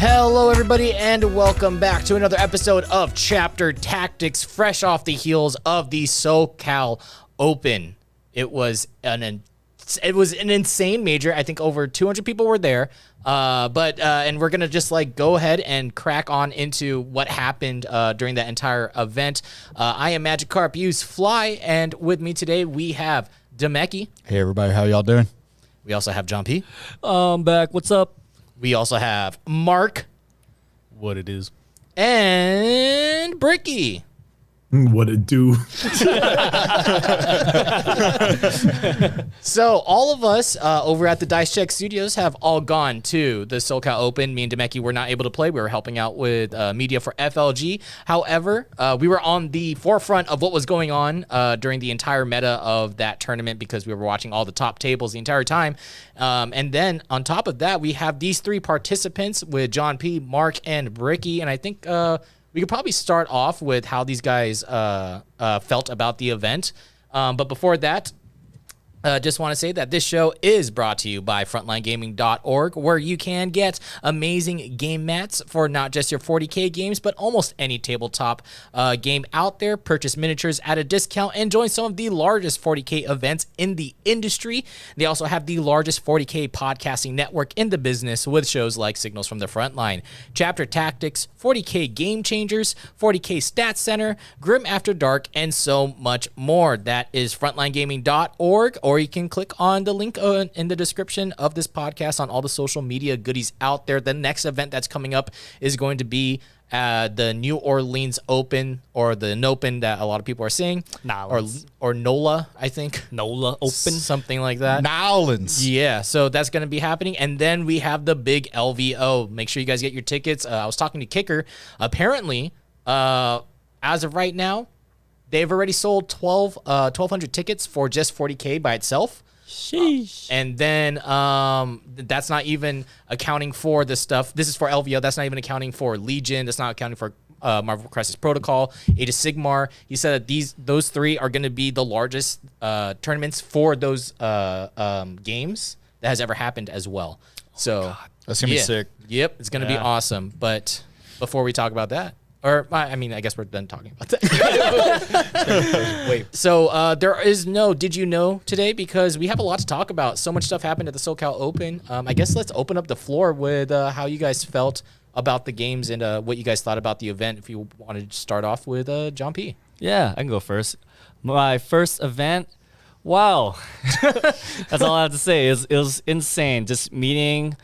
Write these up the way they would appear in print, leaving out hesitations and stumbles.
Hello, everybody, and welcome back to another episode of Chapter Tactics, fresh off the heels of the SoCal Open. It was an insane major. I think over 200 people were there. And we're gonna just go ahead and crack on into what happened during that entire event. I am Magikarp, use Fly, and with me today we have Demeki. Hey, everybody, how y'all doing? We also have John P. I'm back. What's up? We also have Mark. What it is. And Bricky. What it do? So all of us over at the Dice Check Studios have all gone to the SoCal Open. Me and Demeki were not able to play. We were helping out with media for FLG. However, we were on the forefront of what was going on during the entire meta of that tournament because we were watching all the top tables the entire time. And then on top of that, we have these three participants with John P., Mark, and Bricky. And I think we could probably start off with how these guys felt about the event. But before that, just want to say that this show is brought to you by FrontlineGaming.org, where you can get amazing game mats for not just your 40K games, but almost any tabletop game out there. Purchase miniatures at a discount and join some of the largest 40K events in the industry. They also have the largest 40K podcasting network in the business with shows like Signals from the Frontline, Chapter Tactics, 40K Game Changers, 40K Stats Center, Grim After Dark, and so much more. That is FrontlineGaming.org, or you can click on the link in the description of this podcast on all the social media goodies out there. The next event that's coming up is going to be the New Orleans Open, or the Nopen that a lot of people are saying. Or NOLA, I think. NOLA Open. Something like that. Nowlands. Yeah, so that's going to be happening. And then we have the big LVO. Make sure you guys get your tickets. I was talking to Kicker. Apparently, as of right now, they've already sold 1,200 tickets for just 40K by itself. Sheesh. And then that's not even accounting for the stuff. This is for LVO. That's not even accounting for Legion. That's not accounting for Marvel Crisis Protocol, Age of Sigmar. He said that those three are going to be the largest tournaments for those games that has ever happened as well. So That's going to be sick. Yep, it's going to be awesome. But before we talk about that, or, I mean, I guess we're done talking about that. Wait. So there is no Did You Know today because we have a lot to talk about. So much stuff happened at the SoCal Open. I guess let's open up the floor with how you guys felt about the games and what you guys thought about the event. If you wanted to start off with John P. Yeah, I can go first. My first event, wow. That's all I have to say. It was insane. Just meeting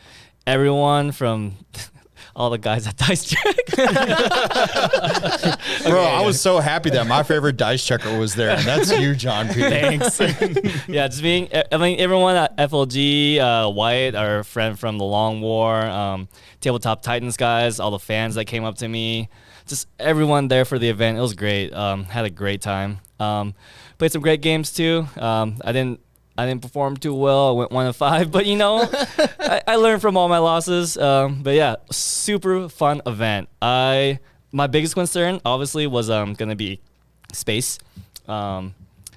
everyone from... all the guys at Dice Check. Bro, I was so happy that my favorite dice checker was there, and that's you, John P. Thanks. Yeah, just being, I mean, everyone at FLG, Wyatt, our friend from the Long War, Tabletop Titans guys, all the fans that came up to me, just everyone there for the event. It was great. Had a great time. Played some great games too. I didn't perform too well. I went 1-5, but I learned from all my losses. But yeah, super fun event. My biggest concern obviously was gonna be space.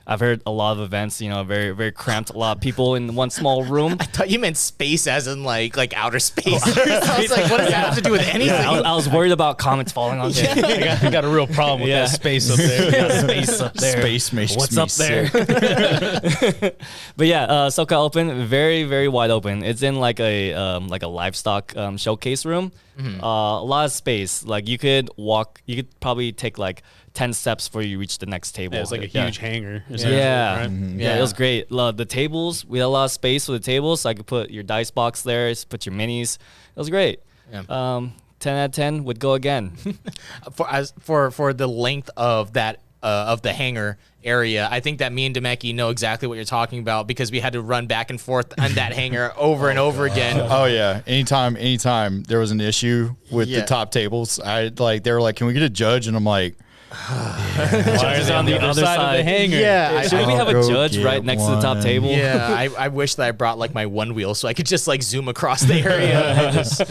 I've heard a lot of events, very, very cramped, a lot of people in one small room. I thought you meant space as in like outer space. I was like, what does that have to do with anything? Yeah, I was worried about comets falling on me. I got a real problem with that space up there. Space up there. Space makes What's me up there? sick. But yeah, SoCal Open, very, very wide open. It's in like a livestock showcase room. Mm-hmm. A lot of space. Like you could probably take like 10 steps before you reach the next table. Yeah, it's like a huge hangar. Yeah. Right? Mm-hmm. Yeah, it was great. The tables, we had a lot of space for the tables, so I could put your dice box there, put your minis. It was great. Yeah. 10 out of 10 would go again. For the length of that of the hangar area, I think that me and Demeki know exactly what you're talking about because we had to run back and forth on that hangar over and over again. Oh yeah, anytime there was an issue with the top tables, they were like, "Can we get a judge?" And I'm like, Wires on the other side of the hanger. Yeah, Should we have a go judge get right next to the top one. table? Yeah, I wish that I brought like my one wheel so I could just like zoom across the area and just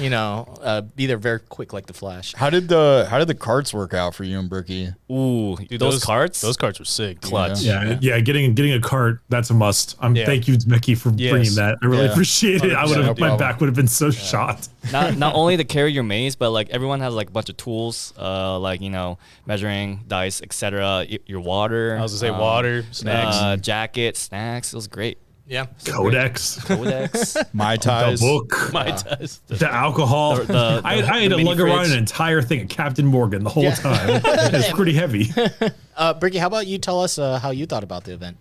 be there very quick like the Flash. How did the carts work out for you and Bricky? Ooh, Dude, those carts. Those carts were sick. dude. Clutch. Yeah, getting a cart, that's a must. Yeah. Thank you, Mickey, for bringing that. I really Yeah. appreciate it. I would have, my problem. back would have been so shot. Not only to carry your maze, but like everyone has like a bunch of tools, like measuring dice, etc. Your water. I was gonna say water, snacks. jacket, snacks. It was great. Yeah. Codex, Codex. My the ties. book, My test. the alcohol. I had to mini lug around fridge. an entire thing of Captain Morgan the whole time. It's pretty heavy. Bricky, how about you tell us how you thought about the event?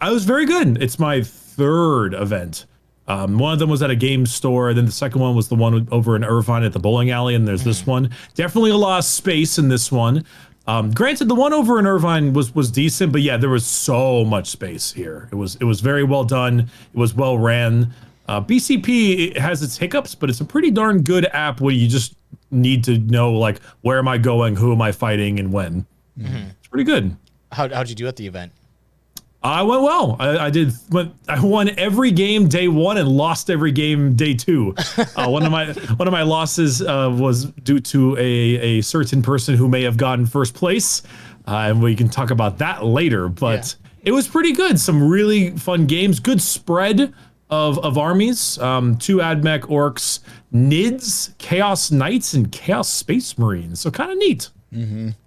I was very good. It's my third event. One of them was at a game store, and then the second one was the one over in Irvine at the bowling alley, and there's this one. Definitely a lot of space in this one. Granted, the one over in Irvine was decent, but yeah, there was so much space here. It was very well done. It was well ran. BCP it has its hiccups, but it's a pretty darn good app where you just need to know like where am I going, who am I fighting, and when. It's pretty good. How'd you do at the event? I went well. I won every game day one and lost every game day two. One of my losses was due to a certain person who may have gotten first place, and we can talk about that later. But it was pretty good. Some really fun games. Good spread of armies. 2 AdMech orcs, Nids, Chaos Knights, and Chaos Space Marines. So kind of neat.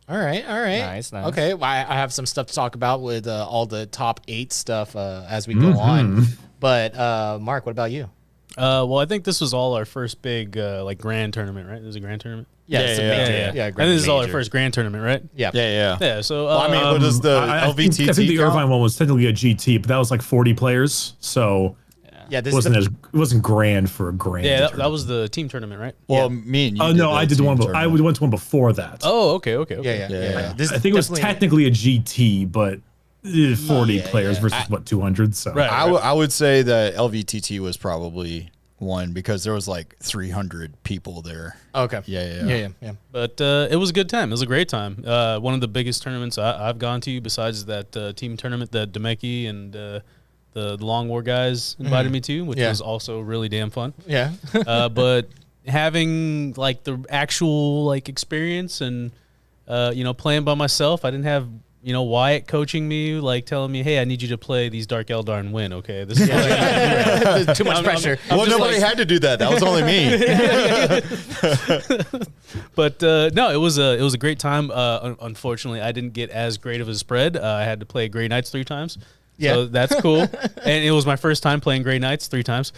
All right. Nice. Okay, well, I have some stuff to talk about with all the top 8 stuff as we go on. But Mark, what about you? Well, I think this was all our first big grand tournament, right? This is a grand tournament. Yeah, it's a yeah, major. Yeah. Yeah, And this is all our major. first grand tournament, right? Yeah. Yeah. Yeah. So Well, I mean, what is the I LVTT? think the count? Irvine one was technically a GT, but that was like 40 players, so Yeah, this it is wasn't the, it wasn't grand for a grand. yeah, that tournament. was the team tournament, right? Well, me and you. Oh no, I did the one. team I tournament. went to one before that. Oh, okay. yeah. This I think it was definitely- technically a GT, but 40 yeah, players yeah. versus what 200. So Right. I would say that LVTT was probably one because there was like 300 people there. Okay. Yeah. Yeah. But it was a good time. It was a great time. One of the biggest tournaments I've gone to, besides that team tournament that Demeki and the Long War guys invited me to, which Yeah. was also really damn fun. Yeah. But having like the actual like experience and playing by myself, I didn't have Wyatt coaching me, like telling me, hey, I need you to play these Dark Eldar and win. Okay, this is what I need. There's too much pressure. Well, nobody had to do that. That was only me. But no, it was a great time. Unfortunately, I didn't get as great of a spread. I had to play Grey Knights 3 times. Yeah. So that's cool. And it was my first time playing Grey Knights 3 times.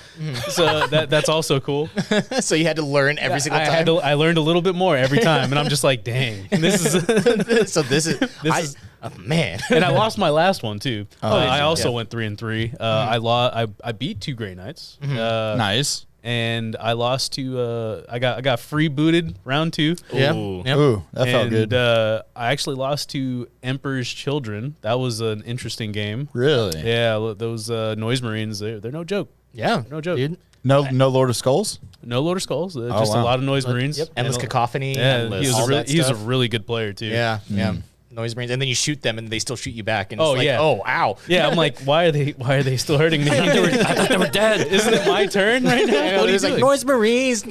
So that's also cool. So you had to learn every single time. I learned a little bit more every time. And I'm just like, dang, this is. So this is oh, man. And I lost my last one too. I also yeah. went 3-3. I beat 2 Grey Knights. Nice. And I lost to I got free booted round 2. Yeah. Ooh. Yep. Ooh, that felt And good. I actually lost to Emperor's Children. That was an interesting game. Really? Yeah, those Noise Marines, they're no joke. Yeah. No joke. Dude. No Lord of Skulls? No Loader Skulls. Just a wow. lot of Noise Marines. Yep. Endless And, cacophony. Yeah, endless, all that he's a stuff. really good player too. Yeah. Noise Marines, and then you shoot them, and they still shoot you back. And Oh, it's like, yeah. oh, ow. Yeah, I'm like, why are they still hurting me? I thought they were dead. Isn't it my turn right now? Yeah, What are you there's like doing? Noise Marines.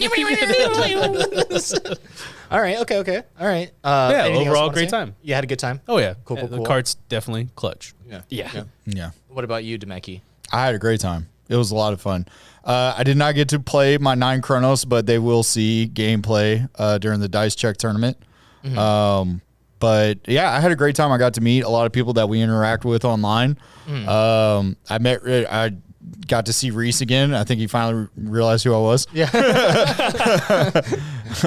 All right. Okay. All right. Yeah, anything else you overall, wanna great say? time. You had a good time. Oh yeah, Cool. The cart's definitely clutch. Yeah. Yeah. What about you, Demeki? I had a great time. It was a lot of fun. I did not get to play my 9 Chronos, but they will see gameplay during the Dice Check tournament. But yeah, I had a great time. I got to meet a lot of people that we interact with online. I got to see Reese again. I think he finally realized who I was. Yeah.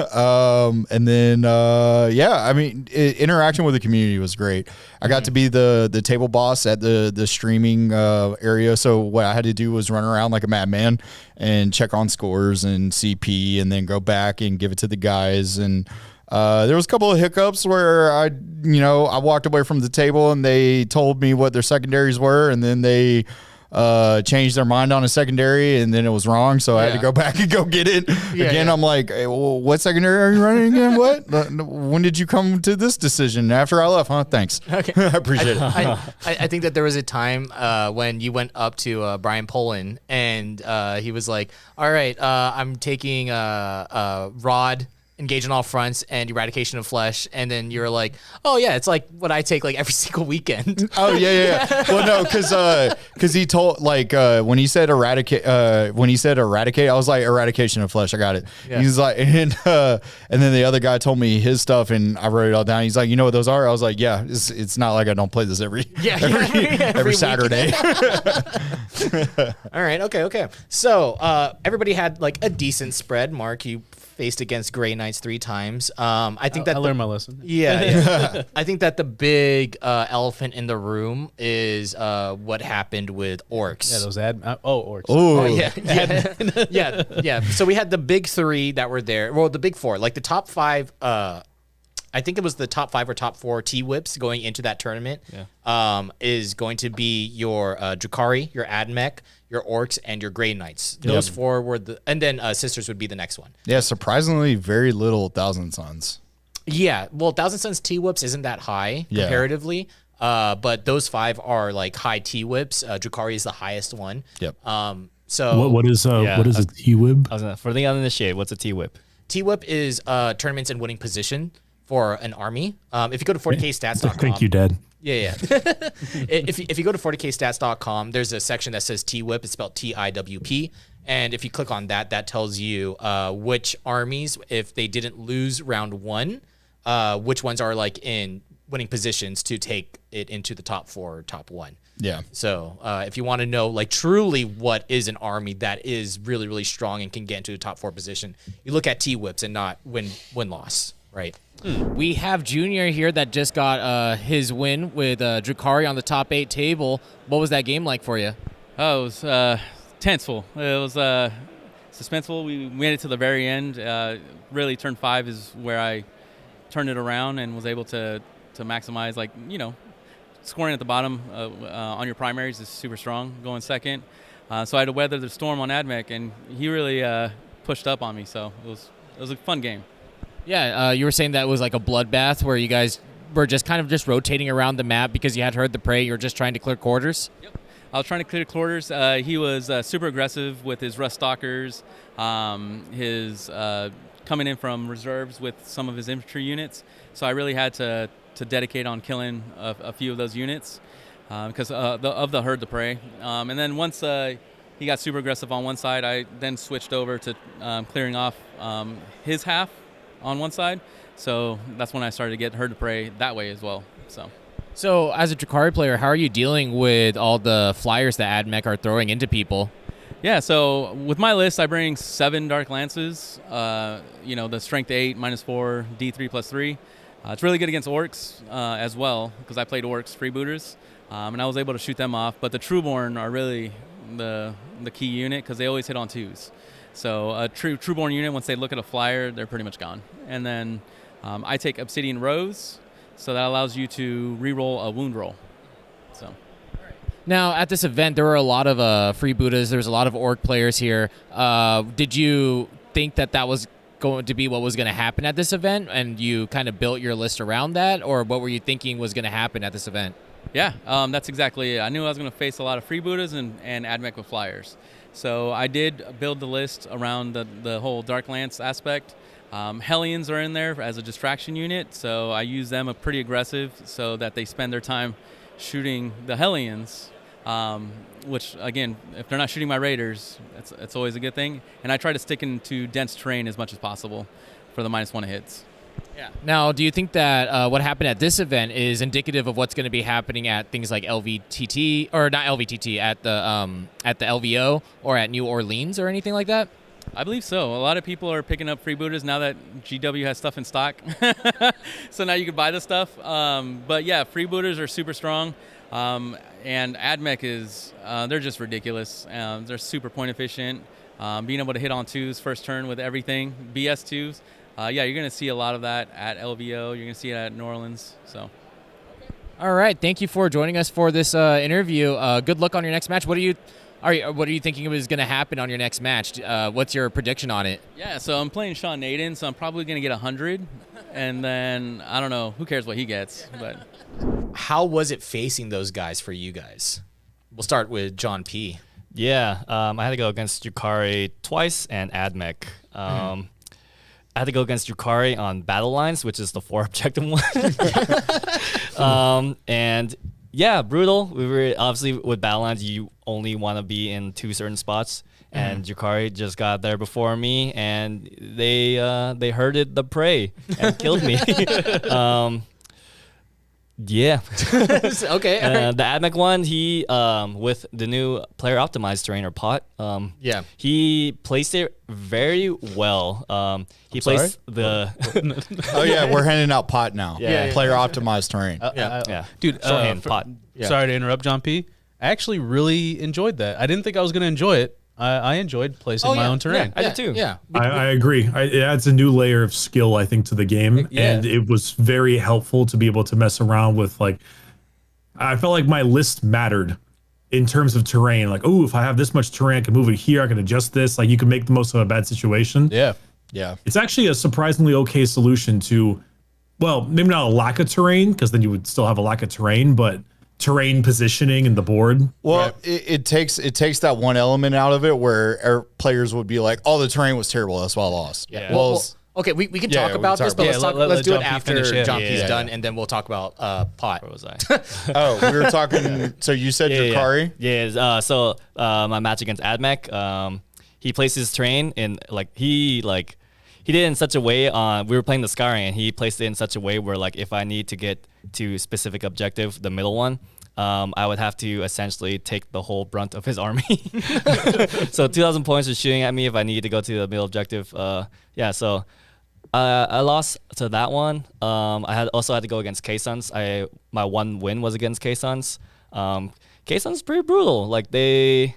And then, I mean, interaction with the community was great. I got to be the table boss at the streaming area. So what I had to do was run around like a madman and check on scores and CP and then go back and give it to the guys. And there was a couple of hiccups where I walked away from the table and they told me what their secondaries were. And then they changed their mind on a secondary, and then it was wrong, so I had to go back and go get it again. I'm like, hey, well, what secondary are you running again? What? When did you come to this decision? After I left, huh? Thanks. Okay. I appreciate it. I think that there was a time when you went up to Brian Polin, and he was like, all right, I'm taking Rod, Engage on All Fronts, and Eradication of Flesh, and then you're like, oh yeah, it's like what I take like every single weekend. Oh yeah. Well, no, because he told when he said eradicate, I was like, Eradication of Flesh, I got it. Yeah. He's like, and then the other guy told me his stuff, and I wrote it all down. He's like, you know what those are? I was like, yeah, it's not like I don't play this every Saturday. All right, okay. So everybody had like a decent spread. Mark, you faced against Grey Knights 3 times. I think I learned my lesson. Yeah. I think that the big elephant in the room is what happened with orcs. Yeah, those orcs. Oh yeah. So we had the big 3 that were there. Well, the big 4, like the top 5. I think it was the top 5 or top 4 T-Whips going into that tournament. Yeah. Is going to be your Drukhari, your Admech, your Orcs, and your Grey Knights. Those 4 were and then Sisters would be the next one. Yeah, surprisingly, very little Thousand Suns. Yeah, well, Thousand Suns T-Whips isn't that high comparatively, but those 5 are like high T-Whips. Drukhari is the highest one. Yep. So what is a T-Whip? For the uninitiated, what's a T-Whip? T-Whip is tournaments in winning position for an army. If you go to 40kstats.com. Thank you, Dad. Yeah. if you go to 40kstats.com, there's a section that says T-Whip. It's spelled TIWP. And if you click on that, that tells you which armies, if they didn't lose round 1, which ones are like in winning positions to take it into the top 4 or top 1. Yeah. So if you want to know like truly what is an army that is really, really strong and can get into the top 4 position, you look at T-Whips and not win-loss, right? We have Junior here that just got his win with Drukhari on the top 8 table. What was that game like for you? Oh, it was tenseful. It was suspenseful. We made it to the very end. Really, turn 5 is where I turned it around and was able to maximize, scoring at the bottom on your primaries is super strong, going second. So I had to weather the storm on Admech, and he really pushed up on me. So it was a fun game. Yeah, you were saying that it was like a bloodbath where you guys were just kind of just rotating around the map because you had heard the prey. You were just trying to clear quarters? Yep. I was trying to clear quarters. He was super aggressive with his Rust Stalkers, his coming in from reserves with some of his infantry units. So I really had to dedicate on killing a few of those units because of the herd the prey. And then once he got super aggressive on one side, I then switched over to clearing off his half on one side. So that's when I started to get herd to prey that way as well. So as a Drukhari player, how are you dealing with all the flyers that Admech are throwing into people? Yeah, so with my list, I bring 7 Dark Lances, the Strength 8, -4, D3 +3. It's really good against Orcs as well, because I played Orcs freebooters, and I was able to shoot them off. But the Trueborn are really the key unit, because they always hit on 2s. So a Trueborn unit, once they look at a flyer, they're pretty much gone. And then I take Obsidian Rose, so that allows you to reroll a wound roll. So. Now, at this event, there were a lot of freebooters. There was a lot of Orc players here. Did you think that was going to be what was going to happen at this event, and you kind of built your list around that, or what were you thinking was going to happen at this event? Yeah, that's exactly it. I knew I was going to face a lot of freebooters and Admech with flyers. So I did build the list around the whole Dark Lance aspect. Hellions are in there as a distraction unit, so I use them pretty aggressive so that they spend their time shooting the Hellions, which, again, if they're not shooting my Raiders, it's always a good thing. And I try to stick into dense terrain as much as possible for the -1 hits. Yeah. Now, do you think that what happened at this event is indicative of what's going to be happening at things like LVTT, or not LVTT, at the LVO or at New Orleans or anything like that? I believe so. A lot of people are picking up freebooters now that GW has stuff in stock. So now you can buy the stuff. But yeah, freebooters are super strong. And Admech is, they're just ridiculous. They're super point efficient. Being able to hit on 2s first turn with everything, BS 2s. Yeah, you're going to see a lot of that at LVO. You're going to see it at New Orleans. So. All right. Thank you for joining us for this interview. Good luck on your next match. What are you thinking is going to happen on your next match? What's your prediction on it? Yeah, so I'm playing Sean Naden, so I'm probably going to get 100. And then, I don't know, who cares what he gets. But How was it facing those guys for you guys? We'll start with John P. Yeah, I had to go against Yukari twice and Admech. I had to go against Yukari on Battle Lines, which is the 4 objective one. And yeah, brutal. We were obviously with Battle Lines, you only want to be in 2 certain spots. And Yukari just got there before me, and they herded the prey and killed me. Yeah. Okay. All right. The Admech one, he with the new player optimized terrain or pot, Yeah. he placed it very well. He placed the Oh yeah, we're handing out pot now. Yeah. Player optimized terrain. yeah, Dude, shorthand pot. Sorry to interrupt, John P. I actually really enjoyed that. I didn't think I was going to enjoy it. I enjoyed placing my own terrain. I did too. Yeah. I agree. It adds a new layer of skill, I think, to the game, Yeah. and it was very helpful to be able to mess around with. Like, I felt like my list mattered in terms of terrain. Like, oh, if I have this much terrain, I can move it here. I can adjust this. Like, you can make the most of a bad situation. Yeah. Yeah. It's actually a surprisingly okay solution to, well, maybe not a lack of terrain, because then you would still have a lack of terrain, but terrain positioning in the board. Well, it takes that one element out of it where players would be like, "Oh, the terrain was terrible. That's why I lost." Yeah. Well, Well, okay, we can yeah, talk we about can this, talk but about let's it. do it Let John P. after finish it. John P's Yeah. done, and then we'll talk about pot. Where was I? oh, we were talking. So you said Yukari. Yeah. So my match against Admech, he placed his terrain in he did it in such a way. We were playing the Skyrim, and he placed it in such a way where like if I need to get to a specific objective, the middle one, I would have to essentially take the whole brunt of his army. So 2,000 points is shooting at me if I need to go to the middle objective. Yeah, so I lost to that one. I also had to go against K-Suns. My one win was against K-Suns. K-Suns pretty brutal. Like they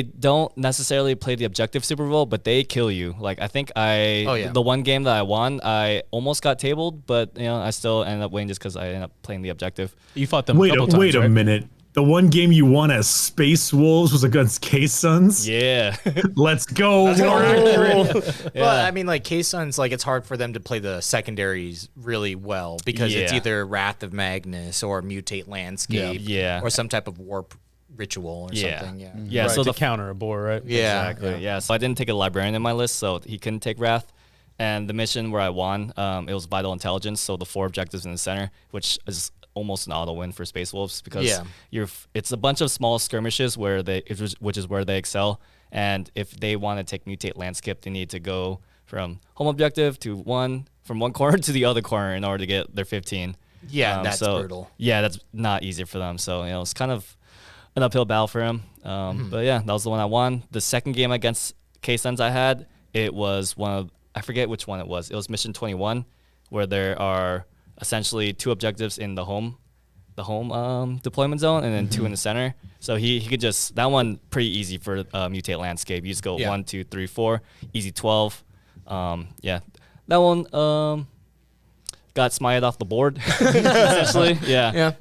don't necessarily play the objective super well, but they kill you. Like I think the one game that I won, I almost got tabled, but I still ended up winning just because I ended up playing the objective. You fought them a couple times, Wait a right? minute. The one game you won as Space Wolves was against K-Suns? Yeah. Let's go. More accurate. Well, I mean, like K-Suns, like it's hard for them to play the secondaries really well because it's Yeah. either Wrath of Magnus or Mutate Landscape, Yeah. or some type of warp ritual or something. Yeah. Yeah, Right, so to the counter a boar, right? Yeah. Exactly. Yeah. So I didn't take a librarian in my list, so he couldn't take Wrath. And the mission where I won, it was Vital Intelligence, so the 4 objectives in the center, which is almost an auto win for Space Wolves because it's a bunch of small skirmishes which is where they excel. And if they want to take Mutate Landscape, they need to go from home objective from one corner to the other corner in order to get their 15. Yeah, that's brutal. Yeah, that's not easy for them. So it's kind of an uphill battle for him. But yeah, that was the one I won. The second game against K-Suns I had, it was I forget which one it was. It was Mission 21, where there are essentially 2 objectives in the home deployment zone, and then 2 in the center. So he could just, that one pretty easy for Mutate Landscape. You just go 1, 2, 3, 4, easy 12. Yeah, that one got smited off the board essentially. Yeah,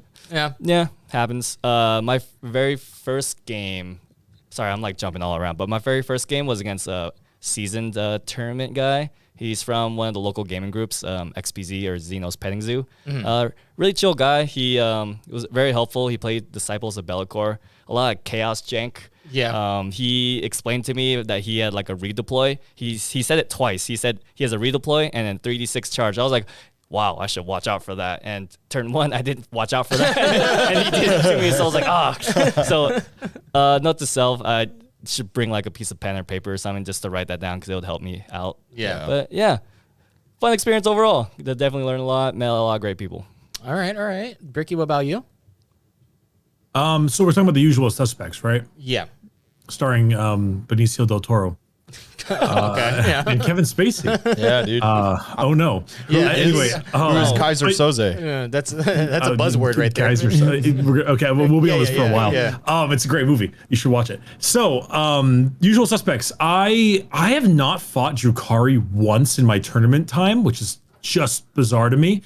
happens. My very first game, sorry, I'm like jumping all around, but my very first game was against a seasoned tournament guy. He's from one of the local gaming groups, XPZ or Xenos Petting Zoo. Really chill guy. He was very helpful. He played Disciples of Bellicor, a lot of chaos jank. Yeah. He explained to me that he had like a redeploy. He said it twice. He said he has a redeploy and then 3d6 charge. I was like, wow, I should watch out for that. And turn 1, I didn't watch out for that. And he did it to me. So I was like, So note to self, I should bring like a piece of pen or paper or something just to write that down because it would help me out. Yeah. But yeah, fun experience overall. Definitely learned a lot, met a lot of great people. All right. Bricky, what about you? So we're talking about the usual suspects, right? Yeah. Starring Benicio del Toro. Okay. Yeah. And Kevin Spacey. Yeah, dude. Oh no. Anyway, Who's Kaiser Soze? Yeah, that's a buzzword right there. Guys are okay. We'll be on this for a while. yeah. It's a great movie. You should watch it. So, usual suspects. I have not fought Yukari once in my tournament time, which is just bizarre to me.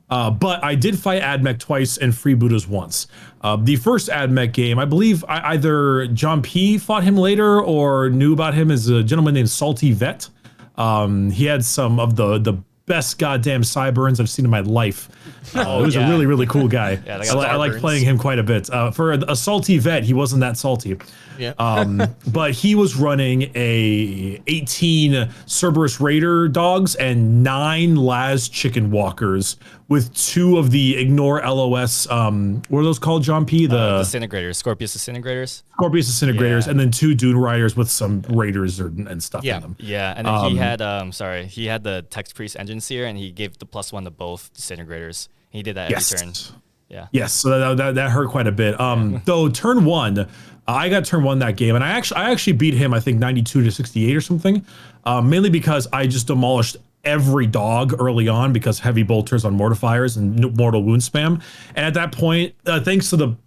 But I did fight AdMech twice and Freebooters once. The first AdMech game, I believe either John P fought him later or knew about him as a gentleman named Salty Vet. He had some of the best goddamn sideburns I've seen in my life. He was a really, really cool guy. Yeah, I like playing him quite a bit. For a salty vet, he wasn't that salty. Yeah. But he was running a 18 Cerberus Raider dogs and 9 Laz Chicken Walkers with 2 of the Ignore LOS, what are those called, John P? The Disintegrators, Scorpius Disintegrators. Scorpius Disintegrators, Yeah. and then 2 Dune Riders with some Raiders and stuff in them. Yeah, and then he had the Text Priest Engine Seer, and he gave the +1 to both Disintegrators. He did that every turn. Yeah. Yes, so that hurt quite a bit. Though turn 1, I got turn 1 that game, and I actually beat him, I think 92 to 68 or something, mainly because I just demolished every dog early on because heavy bolters on mortifiers and mortal wound spam. And at that point, thanks to the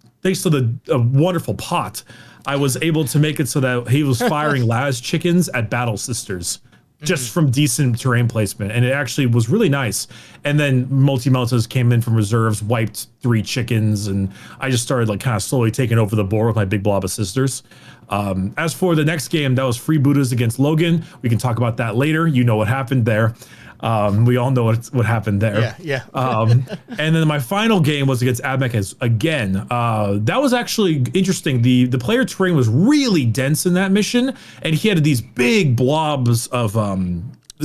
wonderful pot, I was able to make it so that he was firing Laz chickens at Battle Sisters. Just from decent terrain placement, and it actually was really nice. And then Multi-Meltas came in from reserves, wiped 3 chickens, and I just started like kind of slowly taking over the board with my big blob of sisters. As for the next game, that was Freebooters against Logan. We can talk about that later. You know what happened there. We all know what happened there. Yeah. And then my final game was against AdMech again. That was actually interesting. The player terrain was really dense in that mission, and he had these big blobs of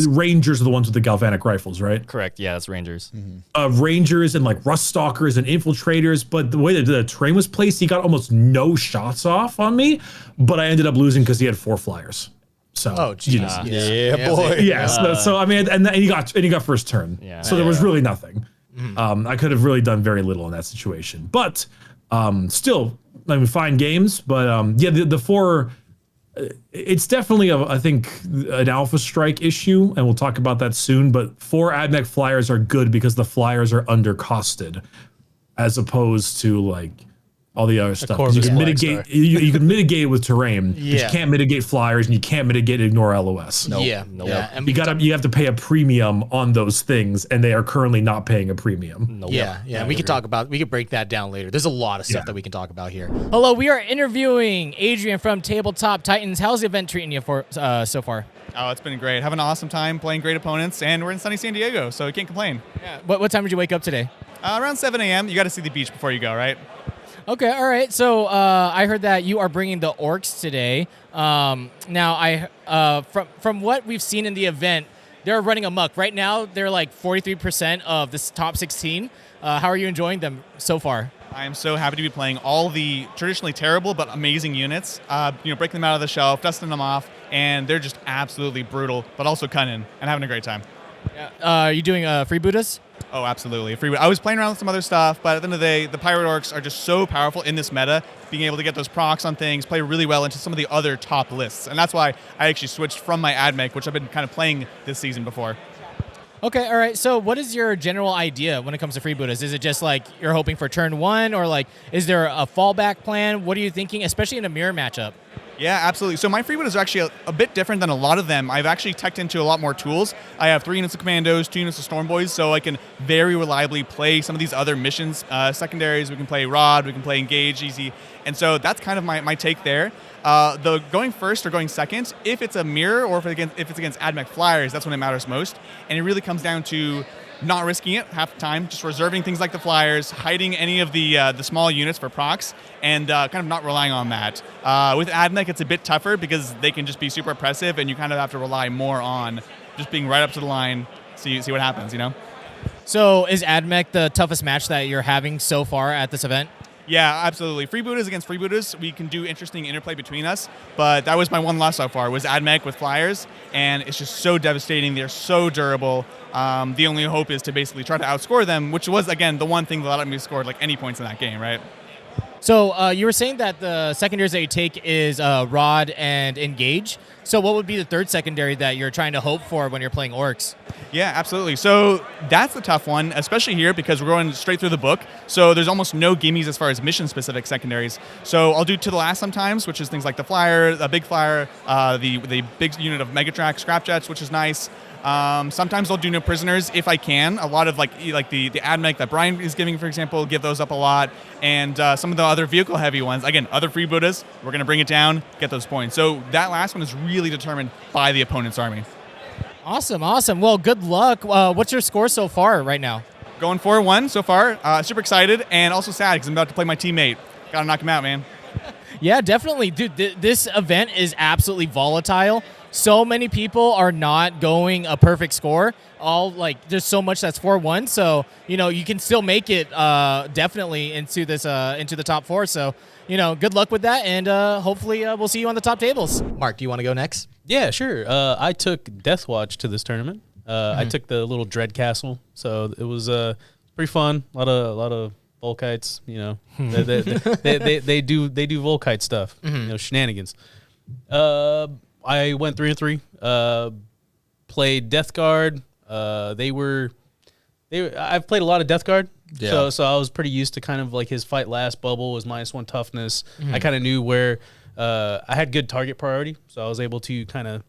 Rangers are the ones with the galvanic rifles, right? Correct. Yeah, that's Rangers. Rangers and like Rust Stalkers and Infiltrators, but the way that the terrain was placed, he got almost no shots off on me, but I ended up losing because he had 4 flyers. So, geez. Yeah, boy. Yeah. So I mean, and he got first turn. Yeah. So there was really nothing. I could have really done very little in that situation. But still, I mean, fine games. But the 4. It's definitely I think an Alpha Strike issue, and we'll talk about that soon. But 4 AdMech flyers are good because the flyers are undercosted, as opposed to like all the other stuff. 'Cause you can mitigate. You can mitigate it with terrain, but you can't mitigate flyers, and you can't mitigate Ignore LOS. Yeah. And You have to pay a premium on those things, and they are currently not paying a premium. We could break that down later. There's a lot of stuff that we can talk about here. Hello, we are interviewing Adrian from Tabletop Titans. How's the event treating you so far? Oh, it's been great. Having an awesome time playing great opponents, and we're in sunny San Diego, so you can't complain. Yeah. What time did you wake up today? Around 7 a.m. You got to see the beach before you go, right? Okay, all right. So I heard that you are bringing the orcs today. Now, from what we've seen in the event, they're running amok. Right now, they're like 43% of this top 16. How are you enjoying them so far? I am so happy to be playing all the traditionally terrible but amazing units. Breaking them out of the shelf, dusting them off, and they're just absolutely brutal, but also cunning and having a great time. Are you doing freebooters? Oh, absolutely. I was playing around with some other stuff, but at the end of the day, the Pirate Orcs are just so powerful in this meta, being able to get those procs on things, play really well into some of the other top lists. And that's why I actually switched from my AdMech, which I've been kind of playing this season before. Okay, all right. So what is your general idea when it comes to freebooters? Is it just like you're hoping for turn 1, or like is there a fallback plan? What are you thinking, especially in a mirror matchup? Yeah, absolutely. So my freebooters are actually a bit different than a lot of them. I've actually teched into a lot more tools. I have 3 units of Commandos, 2 units of Storm Boys, so I can very reliably play some of these other missions. Secondaries, we can play Rod, we can play Engage easy. And so that's kind of my take there. The going first or going second, if it's a mirror or if it's against AdMech Flyers, that's when it matters most. And it really comes down to not risking it half the time, just reserving things like the Flyers, hiding any of the small units for procs, and kind of not relying on that. With AdMech, it's a bit tougher because they can just be super oppressive, and you kind of have to rely more on just being right up to the line, see what happens, you know? So is AdMech the toughest match that you're having so far at this event? Yeah, absolutely. Freebooters against freebooters, we can do interesting interplay between us, but that was my one loss so far, was AdMech with Flyers, and it's just so devastating. They're so durable. The only hope is to basically try to outscore them, which was, again, the one thing that allowed me to score like any points in that game, right? So you were saying that the secondaries that you take is Rod and Engage. So what would be the third secondary that you're trying to hope for when you're playing Orcs? Yeah, absolutely. So that's the tough one, especially here because we're going straight through the book. So there's almost no gimmies as far as mission-specific secondaries. So I'll do To the Last sometimes, which is things like the Flyer, the Big Flyer, the big unit of Megatrack Scrapjets, which is nice. Sometimes I'll do no prisoners if I can. A lot of like the AdMech that Brian is giving, for example, give those up a lot. And some of the other vehicle heavy ones, again, other freebooters, we're going to bring it down, get those points. So that last one is really determined by the opponent's army. Awesome. Well, good luck. What's your score so far right now? Going 4-1 so far. Super excited and also sad because I'm about to play my teammate. Got to knock him out, man. Yeah, definitely. Dude, this event is absolutely volatile. So many people are not going a perfect score. There's so much that's 4-1. So, you can still make it definitely into the top 4. So, good luck with that. And hopefully we'll see you on the top tables. Mark, do you want to go next? Yeah, sure. I took Death Watch to this tournament. I took the little Dread Castle. So it was pretty fun. A lot of Volkites, they do Volkite stuff, shenanigans. I went 3-3. Played Death Guard. I've played a lot of Death Guard, so I was pretty used to kind of like his fight last bubble was -1 toughness. I kind of knew where I had good target priority, so I was able to kind of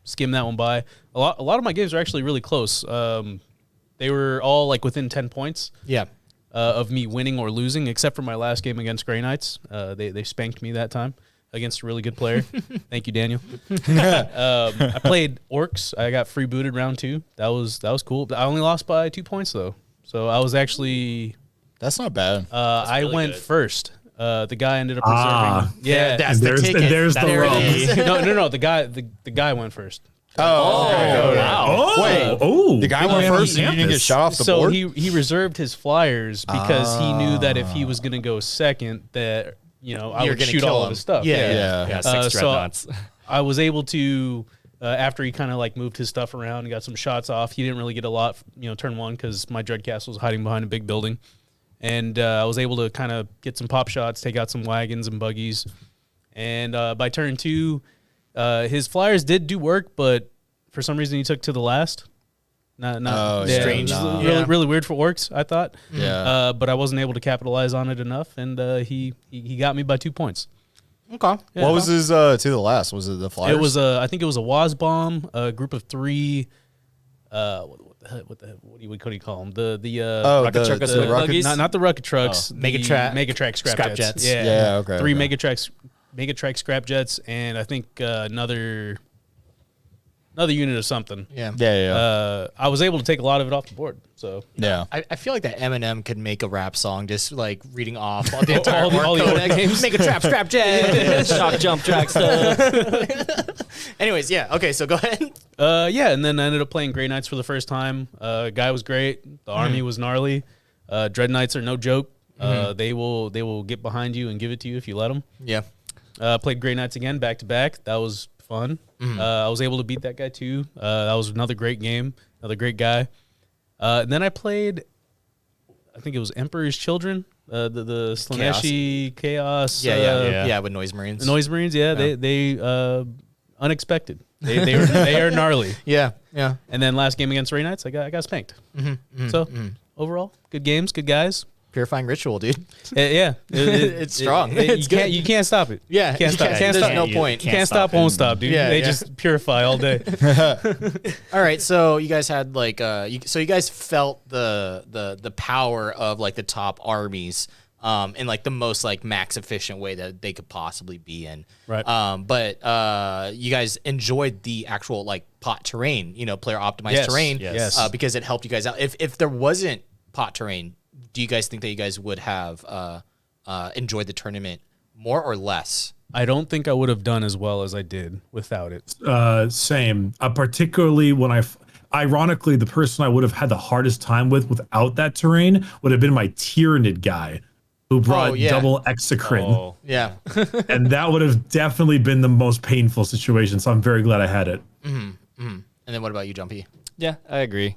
skim that one by. A lot of my games are actually really close. They were all like within 10 points. Yeah. Of me winning or losing, except for my last game against Grey Knights. They spanked me that time against a really good player. Thank you, Daniel. I played Orcs. I got free booted round 2. That was cool. I only lost by 2 points though, so I was actually. That's not bad. I went first. The guy ended up reserving. Yeah, that's the ticket. There's the rub. No. The guy went first. Wow. Wait, the guy went first and you didn't get shot off the board? So he reserved his flyers because he knew that if he was going to go second, that I would shoot all of his stuff. Yeah, 6 dreadnoughts. I was able to, after he kind of like moved his stuff around and got some shots off, he didn't really get a lot, turn 1 because my Dread Castle was hiding behind a big building. And I was able to kind of get some pop shots, take out some wagons and buggies. And by turn 2, his flyers did do work, but for some reason he took to the last. Strange. Really weird for Orcs, I thought. Yeah. But I wasn't able to capitalize on it enough, and he got me by 2 points. Okay. Yeah. What was his to the last? Was it the Flyers? It was I think it was a Waz bomb, a group of 3. What do you call them? The rocket trucks, the buggies? not the rocket trucks. Megatrack scrap jets. Yeah. Okay. 3 Megatrack scrap jets, and I think another unit of something. Yeah. I was able to take a lot of it off the board. So Yeah. I feel like that Eminem could make a rap song just like reading off all the entire all the codex. games. Make a trap, scrap jet. Shock jump track stuff. Anyways, yeah. Okay, so go ahead. and then I ended up playing Grey Knights for the first time. Guy was great. The army was gnarly. Dread Knights are no joke. They will get behind you and give it to you if you let them. Yeah. Played Grey Knights again back to back. That was fun. I was able to beat that guy too. That was another great game. Another great guy. And then I played, I think it was Emperor's Children, the Slaneshi Chaos. Yeah, with Noise Marines. The Noise Marines, they unexpected. They are gnarly. Yeah. And then last game against Grey Knights, I got spanked. So overall, good games, good guys. Purifying Ritual, dude. It's strong. It's good. You can't stop it. Yeah, can't stop. There's no point. Can't stop, won't stop, dude. They just purify all day. All right, so you guys had like, so you guys felt the power of like the top armies, in like the most like max efficient way that they could possibly be in. Right. But you guys enjoyed the actual like pot terrain, player optimized terrain, because it helped you guys out. If there wasn't pot terrain, do you guys think that you guys would have enjoyed the tournament more or less? I don't think I would have done as well as I did without it. Same. Particularly when ironically, the person I would have had the hardest time with without that terrain would have been my Tyrannid guy who brought double exocrine. Oh. Yeah. And that would have definitely been the most painful situation. So I'm very glad I had it. And then what about you, Jumpy? Yeah, I agree.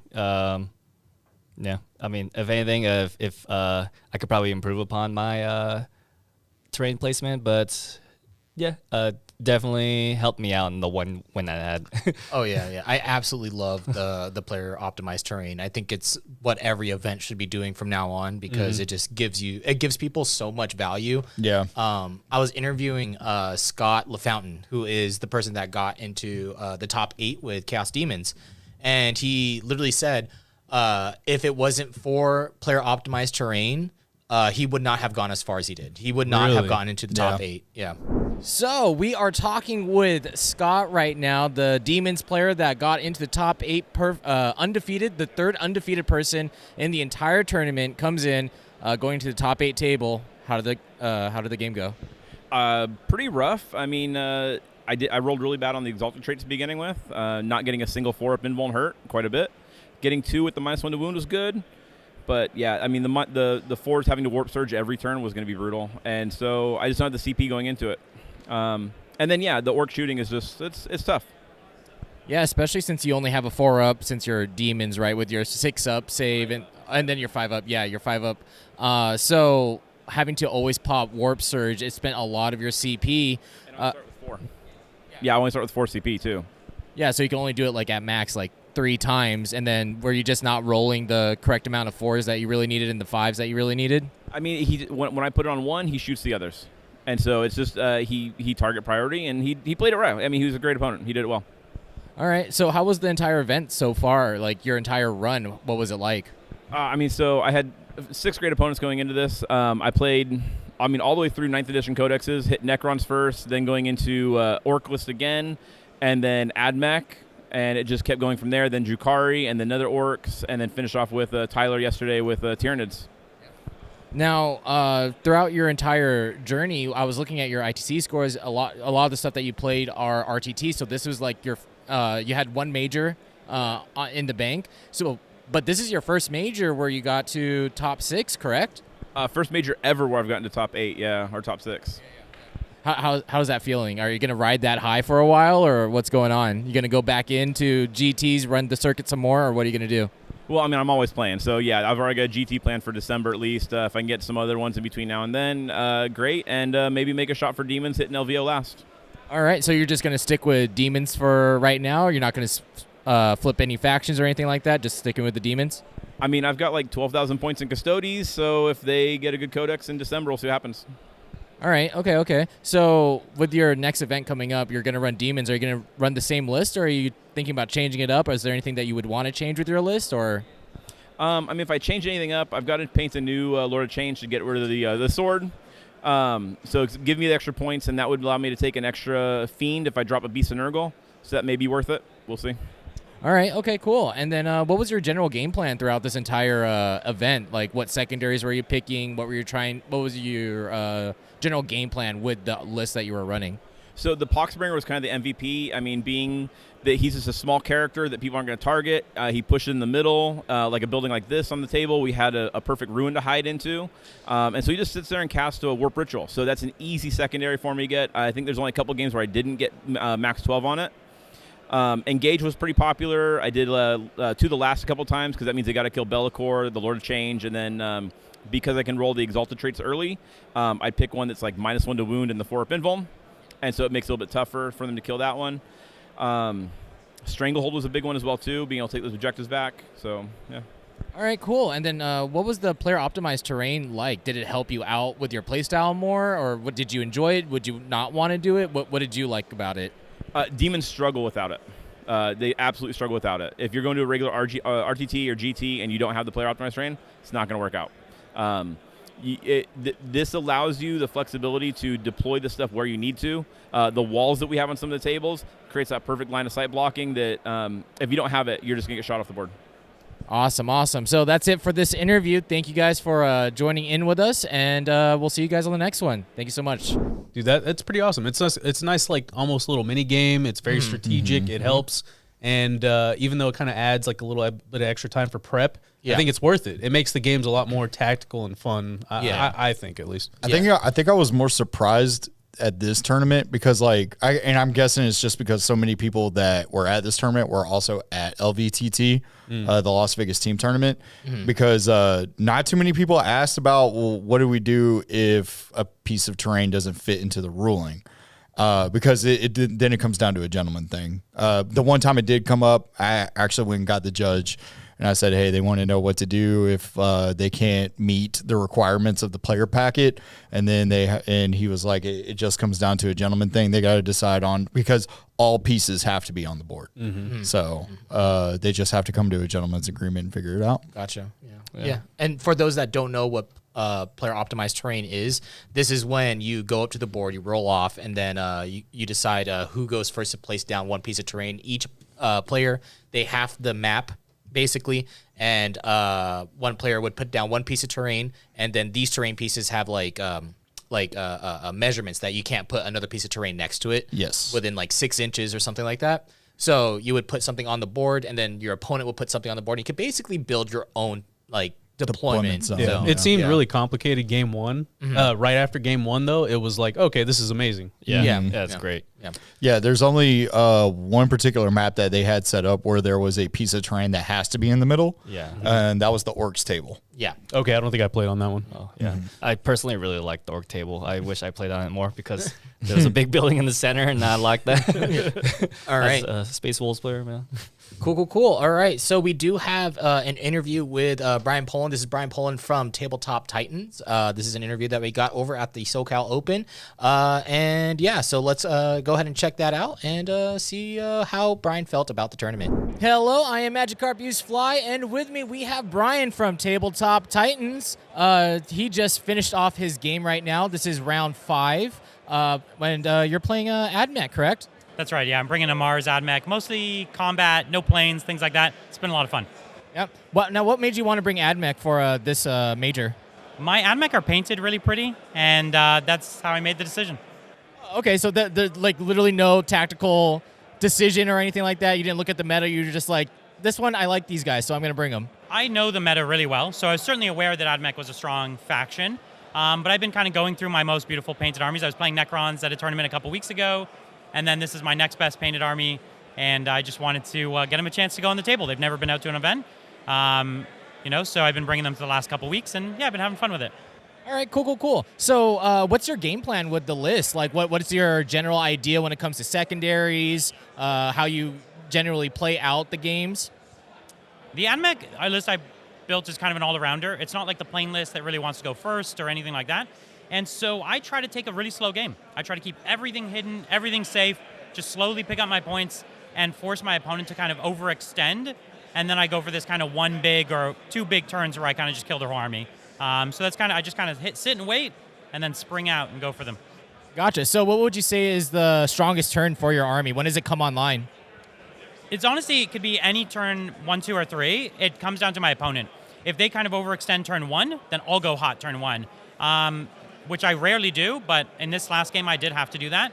Yeah, I mean, if anything, if I could probably improve upon my terrain placement, but yeah, Definitely helped me out in the one win I had. Oh yeah. I absolutely love the player optimized terrain. I think it's what every event should be doing from now on because it just gives people so much value. Yeah. I was interviewing Scott LaFountain, who is the person that got into the top 8 with Chaos Demons, and he literally said, if it wasn't for player optimized terrain, he would not have gone as far as he did. He would not have gotten into the top 8. Yeah. So we are talking with Scott right now, the Demons player that got into the top 8 undefeated, the third undefeated person in the entire tournament, comes in going to the top 8 table. How did the game go? Pretty rough. I mean, I rolled really bad on the exalted traits beginning with, not getting a single 4-up invuln hurt quite a bit. Getting 2 with the -1 to wound was good. But yeah, I mean the fours having to warp surge every turn was going to be brutal, and so I just don't have the CP going into it. And then yeah, the orc shooting is just it's tough. Yeah, especially since you only have a 4-up since you're demons, right? With your 6-up save and then your 5-up. Yeah, your 5-up. So having to always pop warp surge, it spent a lot of your CP. And I start with 4. Yeah, I only start with 4 CP too. Yeah, so you can only do it like at max, like 3 times, and then were you just not rolling the correct amount of 4s that you really needed and the 5s that you really needed? I mean, when I put it on 1, he shoots the others, and so it's just he target priority, and he played it right. I mean, he was a great opponent. He did it well. All right, so how was the entire event so far? Like your entire run, what was it like? I mean, so I had 6 great opponents going into this. I played, I mean, all the way through 9th edition codexes, hit Necrons first, then going into Orc list again, and then Admech. And it just kept going from there. Then Drukhari, and then other orcs, and then finished off with Tyler yesterday with Tyranids. Now, throughout your entire journey, I was looking at your ITC scores. A lot of the stuff that you played are RTT. So this was like your, you had 1 major in the bank. So, but this is your first major where you got to top 6, correct? First major ever where I've gotten to top 8, yeah, or top 6. How's that feeling? Are you going to ride that high for a while, or what's going on? You going to go back into GTs, run the circuit some more, or what are you going to do? Well, I mean, I'm always playing. So, yeah, I've already got a GT planned for December at least. If I can get some other ones in between now and then, great. And maybe make a shot for Demons, hitting LVO last. All right, so you're just going to stick with Demons for right now? You're not going to flip any factions or anything like that? Just sticking with the Demons? I mean, I've got like 12,000 points in Custodes, so if they get a good codex in December, we'll see what happens. All right, okay. So with your next event coming up, you're going to run Demons. Are you going to run the same list, or are you thinking about changing it up? Or is there anything that you would want to change with your list, or? I mean, if I change anything up, I've got to paint a new Lord of Change to get rid of the sword. So give me the extra points, and that would allow me to take an extra Fiend if I drop a Beast of Nurgle. So that may be worth it. We'll see. All right, okay, cool. And then what was your general game plan throughout this entire event? Like, what secondaries were you picking? What was your general game plan with the list that you were running? So the Poxbringer was kind of the MVP. I mean, being that he's just a small character that people aren't going to target, he pushed in the middle, like a building like this on the table. We had a perfect ruin to hide into. And so he just sits there and casts a Warp Ritual. So that's an easy secondary for me to get. I think there's only a couple games where I didn't get max 12 on it. Engage was pretty popular. I did to the last a couple times because that means they got to kill Bellicor, the Lord of Change, and then because I can roll the Exalted traits early, I'd pick one that's like -1 to wound and the 4-up invuln, and so it makes it a little bit tougher for them to kill that one. Stranglehold was a big one as well too, being able to take those objectives back. So yeah. All right, cool. And then what was the player optimized terrain like? Did it help you out with your playstyle more, or what, did you enjoy it? Would you not want to do it? What did you like about it? Demons struggle without it. They absolutely struggle without it. If you're going to a regular RTT or GT and you don't have the player optimized terrain, it's not going to work out. This allows you the flexibility to deploy the stuff where you need to. The walls that we have on some of the tables creates that perfect line of sight blocking that if you don't have it, you're just going to get shot off the board. Awesome. So that's it for this interview. Thank you guys for joining in with us, and we'll see you guys on the next one. Thank you so much. Dude, that's pretty awesome. It's a nice, like, almost little mini game. It's very strategic. It helps. And even though it kind of adds like a little bit of extra time for prep, I think it's worth it. It makes the games a lot more tactical and fun. I think, at least. I think I was more surprised at this tournament because, like, I'm guessing it's just because so many people that were at this tournament were also at LVTT, the Las Vegas team tournament, because not too many people asked about, well, what do we do if a piece of terrain doesn't fit into the ruling? because then it comes down to a gentleman thing. The one time it did come up, I actually went and got the judge, and I said, hey, they want to know what to do if they can't meet the requirements of the player packet. And then he was like, it just comes down to a gentleman thing. They got to decide on, because all pieces have to be on the board. So they just have to come to a gentleman's agreement and figure it out. Gotcha. Yeah. And for those that don't know what player optimized terrain is, this is when you go up to the board, you roll off, and then you decide who goes first to place down one piece of terrain. Each player, they have the map, basically, and one player would put down one piece of terrain, and then these terrain pieces have measurements that you can't put another piece of terrain next to it. Yes. Within 6 inches or something like that. So you would put something on the board, and then your opponent would put something on the board. You could basically build your own deployment zone. Yeah. It seemed really complicated game one. Right after game one, though, it was like, okay, this is amazing. That's great. Yeah, there's only one particular map that they had set up where there was a piece of terrain that has to be in the middle. And that was the orcs table. Yeah. Okay, I don't think I played on that one. Oh, yeah. I personally really like the orc table. I wish I played on it more because there was a big building in the center, and I like that. All right. As a Space Wolves player, man. Cool. All right. So we do have an interview with Brian Polin. This is Brian Polin from Tabletop Titans. This is an interview that we got over at the SoCal Open. So let's go ahead and check that out and see how Brian felt about the tournament. Hello, I am Magikarp Use Fly, and with me we have Brian from Tabletop Titans. He just finished off his game right now. This is round 5. And you're playing AdMech, correct? That's right, yeah. I'm bringing a Mars AdMech, mostly combat, no planes, things like that. It's been a lot of fun. Yep. What made you want to bring AdMech for this major? My AdMech are painted really pretty, and that's how I made the decision. Okay, so there's literally no tactical decision or anything like that? You didn't look at the meta, you were just like, this one, I like these guys, so I'm going to bring them. I know the meta really well, so I was certainly aware that AdMech was a strong faction, but I've been kind of going through my most beautiful painted armies. I was playing Necrons at a tournament a couple weeks ago, and then this is my next best painted army, and I just wanted to get them a chance to go on the table. They've never been out to an event, so I've been bringing them for the last couple weeks, and yeah, I've been having fun with it. All right, cool. So what's your game plan with the list? What's your general idea when it comes to secondaries, how you generally play out the games? The AdMech list I built is kind of an all-arounder. It's not like the plane list that really wants to go first or anything like that. And so I try to take a really slow game. I try to keep everything hidden, everything safe, just slowly pick up my points and force my opponent to kind of overextend. And then I go for this kind of one big or two big turns where I kind of just kill their whole army. So that's I just kind of sit and wait and then spring out and go for them. Gotcha. So what would you say is the strongest turn for your army? When does it come online? It's honestly, it could be any turn 1, 2, or 3. It comes down to my opponent. If they kind of overextend turn 1, then I'll go hot turn 1. Which I rarely do, but in this last game I did have to do that.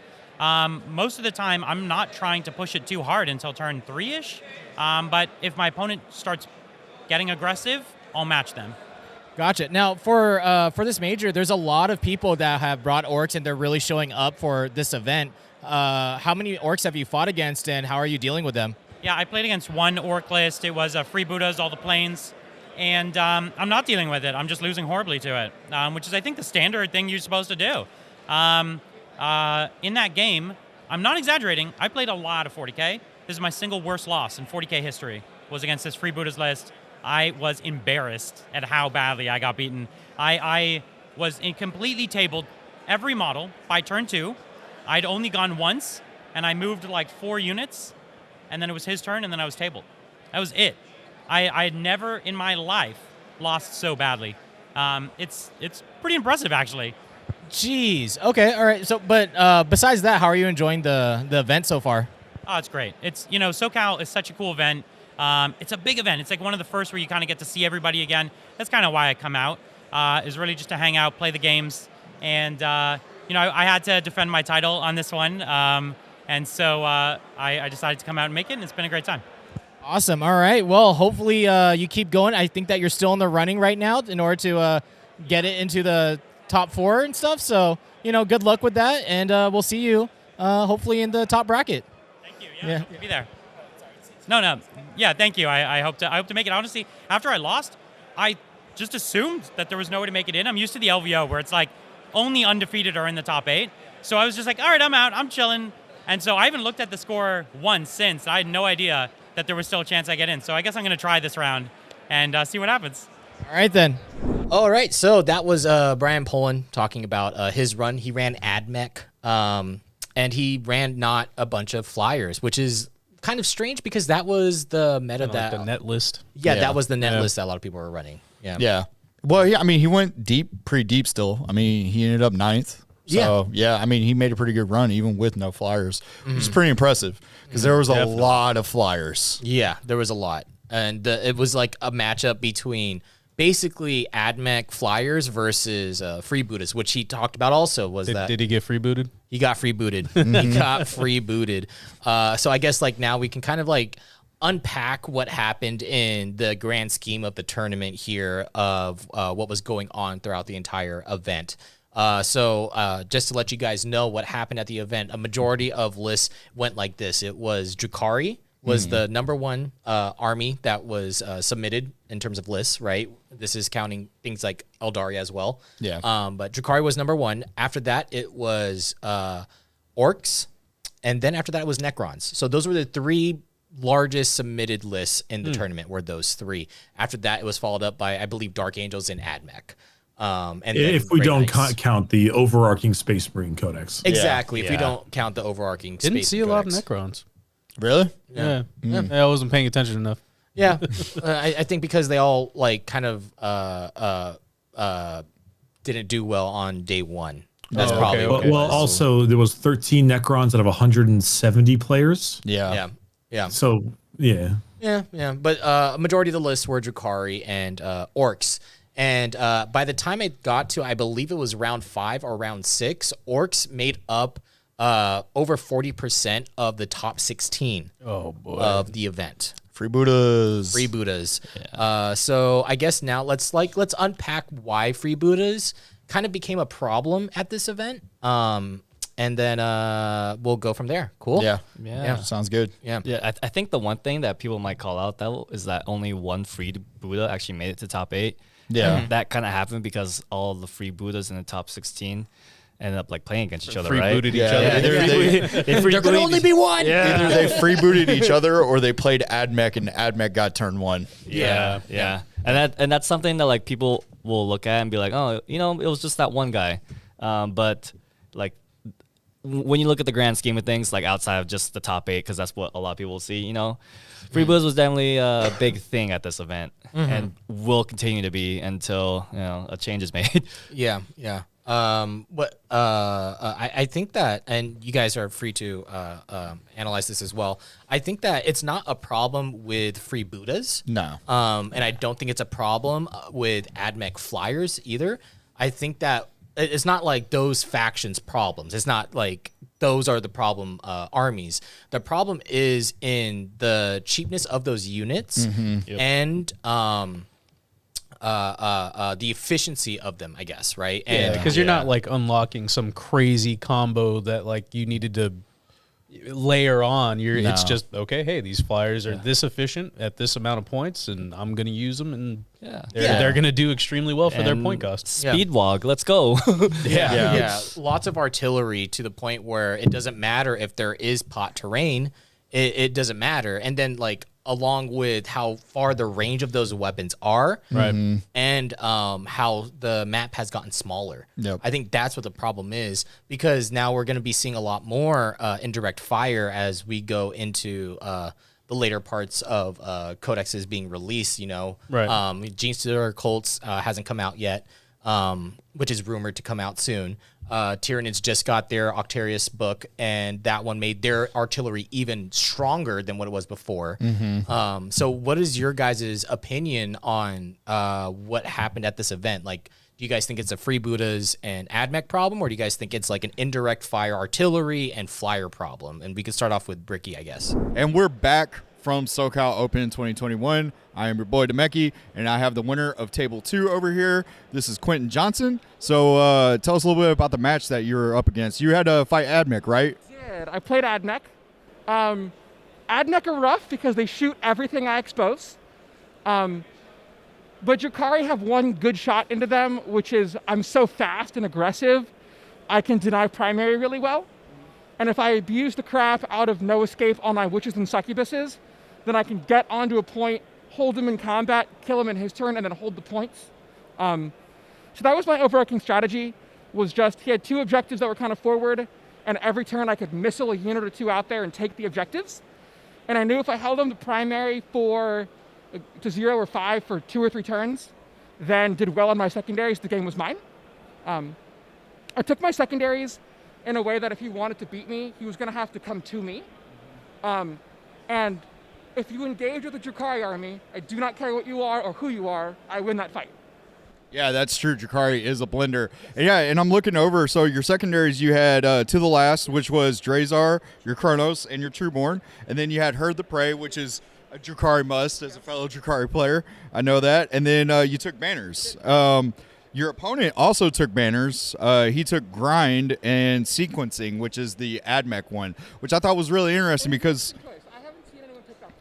Most of the time, I'm not trying to push it too hard until turn 3-ish. But if my opponent starts getting aggressive, I'll match them. Gotcha. Now, for this major, there's a lot of people that have brought orcs, and they're really showing up for this event. How many orcs have you fought against, and how are you dealing with them? Yeah, I played against one orc list. It was Freebooters, all the planes. And I'm not dealing with it. I'm just losing horribly to it, which is, I think, the standard thing you're supposed to do. In that game, I'm not exaggerating, I played a lot of 40K. This is my single worst loss in 40K history, was against this Freebooters list. I was embarrassed at how badly I got beaten. I was completely tabled every model by turn 2. I'd only gone once, and I moved 4 units, and then it was his turn, and then I was tabled. That was it. I had never in my life lost so badly. It's pretty impressive, actually. Jeez. Okay. All right. So, but besides that, how are you enjoying the event so far? Oh, it's great. It's SoCal is such a cool event. It's a big event. It's one of the first where you kind of get to see everybody again. That's kind of why I come out. Is really just to hang out, play the games, and I had to defend my title on this one, and so I decided to come out and make it, and it's been a great time. Awesome. All right. Well, hopefully you keep going. I think that you're still in the running right now in order to get it into the top 4 and stuff. So, good luck with that. And we'll see you hopefully in the top bracket. Thank you. Yeah. Be there. No. Yeah, thank you. I hope to make it. Honestly, after I lost, I just assumed that there was no way to make it in. I'm used to the LVO where it's only undefeated are in the top 8. So I was just like, all right, I'm out. I'm chilling. And so I haven't looked at the score once since. I had no idea that there was still a chance I get in. So I guess I'm going to try this round and see what happens. All right, then. All right, so that was Brian Polin talking about his run. He ran AdMech, and he ran not a bunch of flyers, which is kind of strange because that was the meta that the net list. Yeah, that was the net list that a lot of people were running. Yeah. Yeah. Well, yeah, I mean, he went pretty deep still. I mean, he ended up 9th. So, yeah, I mean, he made a pretty good run even with no flyers, which is pretty impressive because there was a lot of flyers. Yeah, there was a lot. And it was like a matchup between basically AdMech flyers versus freebooters, which he talked about also was that. Did he get freebooted? He got freebooted. He got freebooted. So I guess like now we can kind of like unpack what happened in the grand scheme of the tournament here of what was going on throughout the entire event. So just to let you guys know what happened at the event, a majority of lists went like this. It was Drukhari was the number one army that was submitted in terms of lists, right? This is counting things like Eldaria as well. Yeah. But Drukhari was number one. After that, it was Orcs. And then after that, it was Necrons. So those were the three largest submitted lists in the tournament were those three. After that, it was followed up by, I believe, Dark Angels and AdMech. And if we don't count the overarching Space Marine Codex. Exactly. If we don't count the overarching Didn't see a lot of Codex. Necrons. Really? Yeah. I wasn't paying attention enough. Yeah. I think because they all like kind of didn't do well on day one. That's probably what it Well, was. also, there was 13 Necrons out of 170 players. Yeah. Yeah. So, yeah. Yeah. But a majority of the lists were Drukhari and Orcs. And by the time it got to, I believe it was round 5 or round 6, Orcs made up over 40% of the top 16 of the event. Freebooters. Yeah. So I guess now let's unpack why freebooters kind of became a problem at this event. And then we'll go from there. Cool? Yeah. Sounds good. Yeah. Yeah, I think the one thing that people might call out though is that only one free Buddha actually made it to top 8. Yeah. That kind of happened because all the free Buddhas in the top 16 ended up like playing against each other, right? Free-booted each other. There could only be one. Either they freebooted each other or they played AdMech and AdMech got turn 1. Yeah. And that's something that like people will look at and be like, oh, it was just that one guy. But like when you look at the grand scheme of things, like outside of just the top 8, because that's what a lot of people will see, Freeboots was definitely a big thing at this event and will continue to be until a change is made. Yeah. I think that, and you guys are free to analyze this as well. I think that it's not a problem with free Buddhas. No. And I don't think it's a problem with AdMech flyers either. I think that it's not like those factions' problems. It's not like those are the problem armies. The problem is in the cheapness of those units and the efficiency of them, I guess, right? And Because you're not like unlocking some crazy combo that like you needed to layer on. It's just okay. Hey, these flyers are this efficient at this amount of points, and I'm gonna use them, and they're gonna do extremely well for their point cost. Speedwalk, let's go. Lots of artillery to the point where it doesn't matter if there is pot terrain. It doesn't matter. And then like along with how far the range of those weapons are, right, and how the map has gotten smaller. Yep. I think that's what the problem is, because now we're going to be seeing a lot more indirect fire as we go into the later parts of codexes being released. Right. Gene Stealer Colts hasn't come out yet, which is rumored to come out soon. Tyranids just got their Octarius book, and that one made their artillery even stronger than what it was before. So what is your guys' opinion on what happened at this event? Like, do you guys think it's a freebooters and AdMech problem, or do you guys think it's like an indirect fire artillery and flyer problem? And we could start off with Bricky, I guess. And we're back from SoCal Open 2021. I am your boy Demeki, and I have the winner of Table 2 over here. This is Quentin Johnson. So tell us a little bit about the match that you were up against. You had to fight AdMech, right? I played AdMech. AdMech are rough because they shoot everything I expose. But Drukhari have one good shot into them, which is I'm so fast and aggressive. I can deny primary really well. And if I abuse the crap out of no escape on my witches and succubuses, then I can get onto a point, hold him in combat, kill him in his turn, and then hold the points. So that was my overarching strategy, was just he had 2 objectives that were kind of forward, and every turn I could missile a unit or 2 out there and take the objectives. And I knew if I held him to primary to 0 or 5 for 2 or 3 turns, then did well on my secondaries, the game was mine. I took my secondaries in a way that if he wanted to beat me, he was going to have to come to me. And if you engage with the Drukhari army, I do not care what you are or who you are, I win that fight. Yeah, that's true. Drukhari is a blender. And I'm looking over. So your secondaries, you had To the Last, which was Drazar, your Chronos, and your Trueborn. And then you had Herd the Prey, which is a Drukhari must as a fellow Drukhari player. I know that. And then you took Banners. Your opponent also took Banners. He took Grind and Sequencing, which is the AdMech one, which I thought was really interesting because... I haven't seen anyone pick that.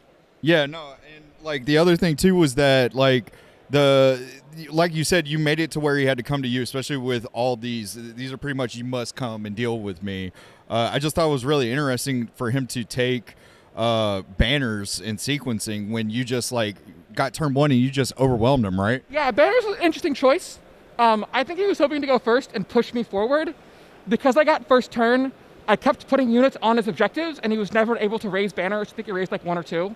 Yeah, no. And, like, the other thing, too, was that, like you said, you made it to where he had to come to you, especially with all these. These are pretty much you must come and deal with me. I just thought it was really interesting for him to take Banners and Sequencing when you just like got turn 1 and you just overwhelmed him, right? Yeah, Banners was an interesting choice. I think he was hoping to go first and push me forward. Because I got first turn, I kept putting units on his objectives, and he was never able to raise Banners. I think he raised like 1 or 2.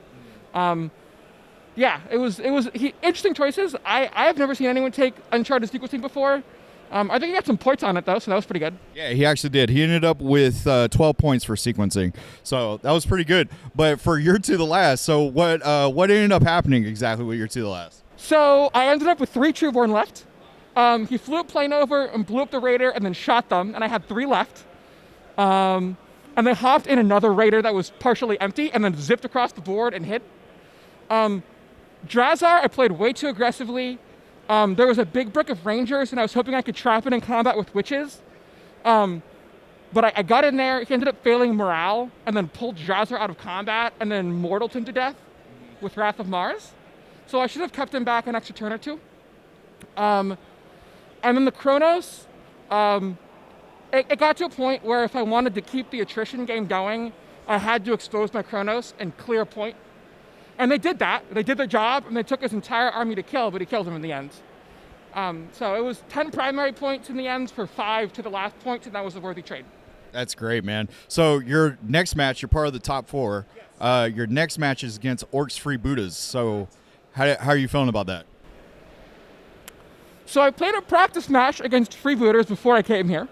Yeah, it was interesting choices. I have never seen anyone take Uncharted Sequencing before. I think he got some points on it, though, so that was pretty good. Yeah, he actually did. He ended up with 12 points for Sequencing, so that was pretty good. But for your To the Last, so what ended up happening exactly with your To the Last? So I ended up with 3 Trueborn left. He flew a plane over and blew up the Raider and then shot them, and I had 3 left. And they hopped in another Raider that was partially empty and then zipped across the board and hid. Drazar, I played way too aggressively. There was a big brick of Rangers, and I was hoping I could trap it in combat with Witches. But I got in there. He ended up failing morale, and then pulled Drazar out of combat, and then mortaled him to death with Wrath of Mars. So I should have kept him back an extra turn or 2. And then the Chronos, it got to a point where if I wanted to keep the attrition game going, I had to expose my Chronos and clear a point. And they did that. They did their job, and they took his entire army to kill, but he killed him in the end. So it was 10 primary points in the end for 5 to the last point, and that was a worthy trade. That's great, man. So your next match, you're part of the top 4. Yes. Your next match is against Orcs Freebooters. So how are you feeling about that? So I played a practice match against Freebooters before I came here,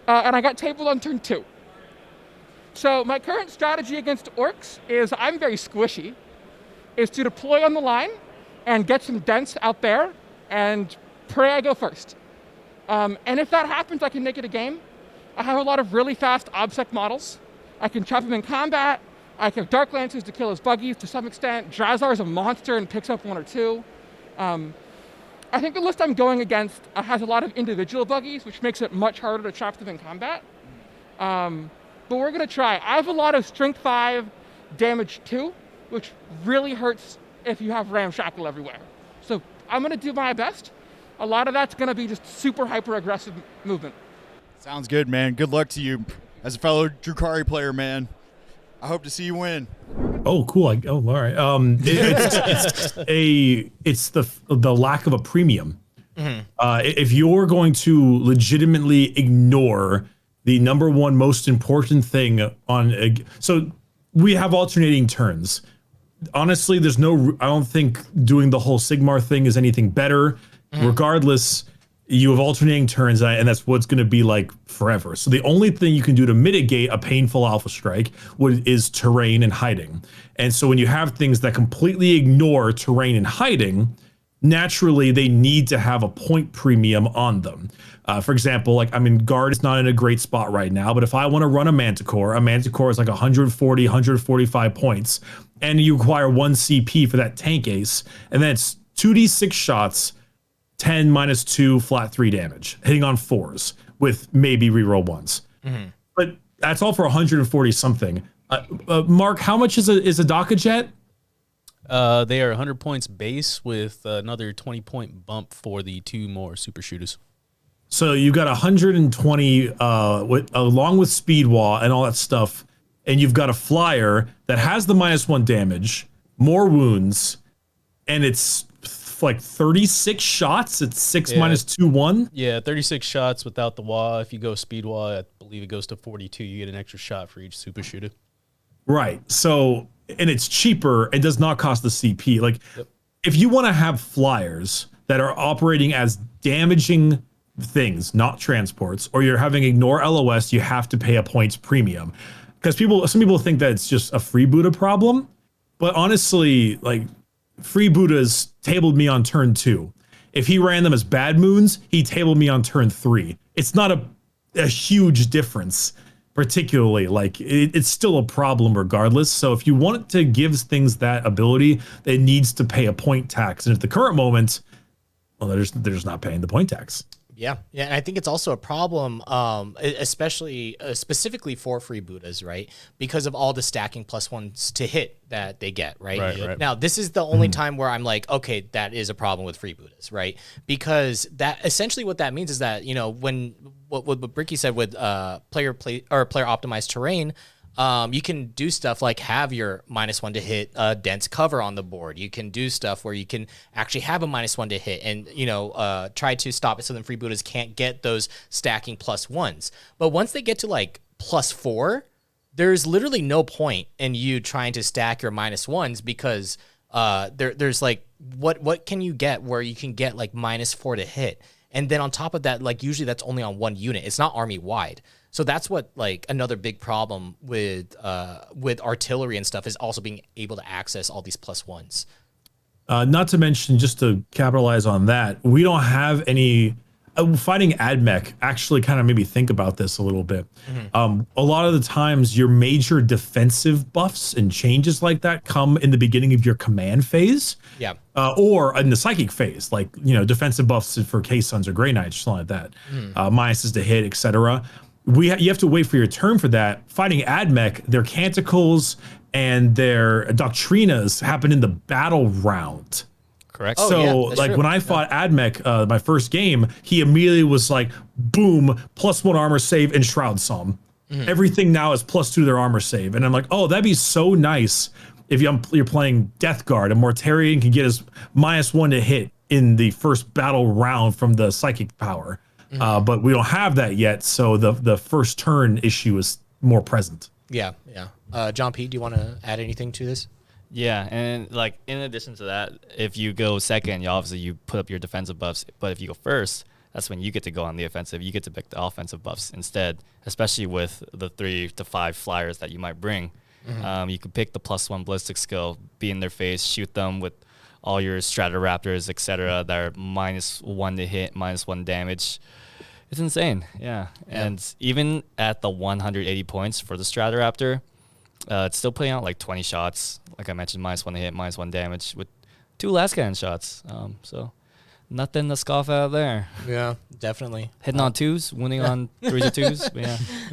and I got tabled on turn 2. So my current strategy against Orcs is I'm very squishy, is to deploy on the line and get some dents out there and pray I go first. And if that happens, I can make it a game. I have a lot of really fast OBSEC models. I can trap him in combat. I can have Dark Lancers to kill his buggies to some extent. Drazar is a monster and picks up 1 or 2. I think the list I'm going against has a lot of individual buggies, which makes it much harder to trap them in combat. But we're going to try. I have a lot of Strength 5, Damage 2, which really hurts if you have Ramshackle everywhere. So I'm going to do my best. A lot of that's going to be just super hyper-aggressive movement. Sounds good, man. Good luck to you as a fellow Drukhari player, man. I hope to see you win. Oh, cool. All right. It's the lack of a premium. Mm-hmm. If you're going to legitimately ignore the number one most important thing so we have alternating turns. Honestly, I don't think doing the whole Sigmar thing is anything better. Mm-hmm. Regardless, you have alternating turns, and that's what's going to be like forever. So the only thing you can do to mitigate a painful alpha strike is terrain and hiding. And so when you have things that completely ignore terrain and hiding, naturally they need to have a point premium on them. For example, Guard is not in a great spot right now, but if I want to run a Manticore is like 140, 145 points, and you require 1 CP for that tank ace, and then it's 2d6 shots, 10 minus 2 flat 3 damage, hitting on 4s with maybe reroll 1s. Mm-hmm. But that's all for 140 something. Mark, how much is a Daka Jet? They are 100 points base with another 20 point bump for the 2 more super shooters. So you've got 120 along with speed wall and all that stuff, and you've got a flyer that has the -1 damage, more wounds, and it's like 36 shots. It's 6 -2/1. Yeah, 36 shots without the wall. If you go speed wall, I believe it goes to 42. You get an extra shot for each super shooter. Right. So, and it's cheaper and does not cost the CP. Like, if you want to have flyers that are operating as damaging things, not transports, or you're having ignore LOS, you have to pay a points premium. Because some people think that it's just a freebooter problem, but honestly, like, freebooters tabled me on turn 2. If he ran them as bad moons, he tabled me on turn 3. It's not a huge difference, particularly. Like, it's still a problem regardless. So if you want to give things that ability, it needs to pay a point tax. And at the current moment, well, they're just not paying the point tax. Yeah, and I think it's also a problem, especially specifically for freebooters, right? Because of all the stacking +1s to hit that they get, right? Right. Now, this is the only time where I'm like, okay, that is a problem with freebooters, right? Because that essentially what that means is that, you know, when what Bricky said with player optimized terrain. You can do stuff like have your -1 to hit dense cover on the board. You can do stuff where you can actually have a -1 to hit and, you know, try to stop it so then freebooters can't get those stacking +1s. But once they get to like +4, there's literally no point in you trying to stack your -1s because there's like, what can you get where you can get like -4 to hit? And then on top of that, like usually that's only on one unit. It's not army wide. So that's what like another big problem with artillery and stuff is also being able to access all these +1s. Not to mention, just to capitalize on that, we don't have any fighting AdMech actually kind of made me think about this a little bit. A lot of the times your major defensive buffs and changes like that come in the beginning of your command phase. Yeah. Or in the psychic phase, like, you know, defensive buffs for K-Suns or Grey Knights, something like that. Minuses to hit, etc. You have to wait for your turn for that. Fighting AdMech, their canticles and their doctrinas happen in the battle round. Correct. So, like, when I fought AdMech, my first game, he immediately was like, boom, +1 armor save and Shroud Psalm. Everything now is +2 to their armor save. And I'm like, oh, that'd be so nice if you're playing Death Guard. A Mortarion can get his -1 to hit in the first battle round from the psychic power. But we don't have that yet, so the first turn issue is more present. Yeah. John P., do you want to add anything to this? Yeah, and like in addition to that, if you go second, you put up your defensive buffs. But if you go first, that's when you get to go on the offensive. You get to pick the offensive buffs instead, especially with the 3 to 5 flyers that you might bring. You could pick the +1 ballistic skill, be in their face, shoot them with all your Stratoraptors, etc. that are -1 to hit, -1 damage. It's insane, yeah. And even at the 180 points for the Stratoraptor, it's still putting out like 20 shots. Like I mentioned, -1 to hit, -1 damage with 2 last cannon shots. So nothing to scoff at there. Yeah, definitely. Hitting on 2s, winning on 3s or 2s. But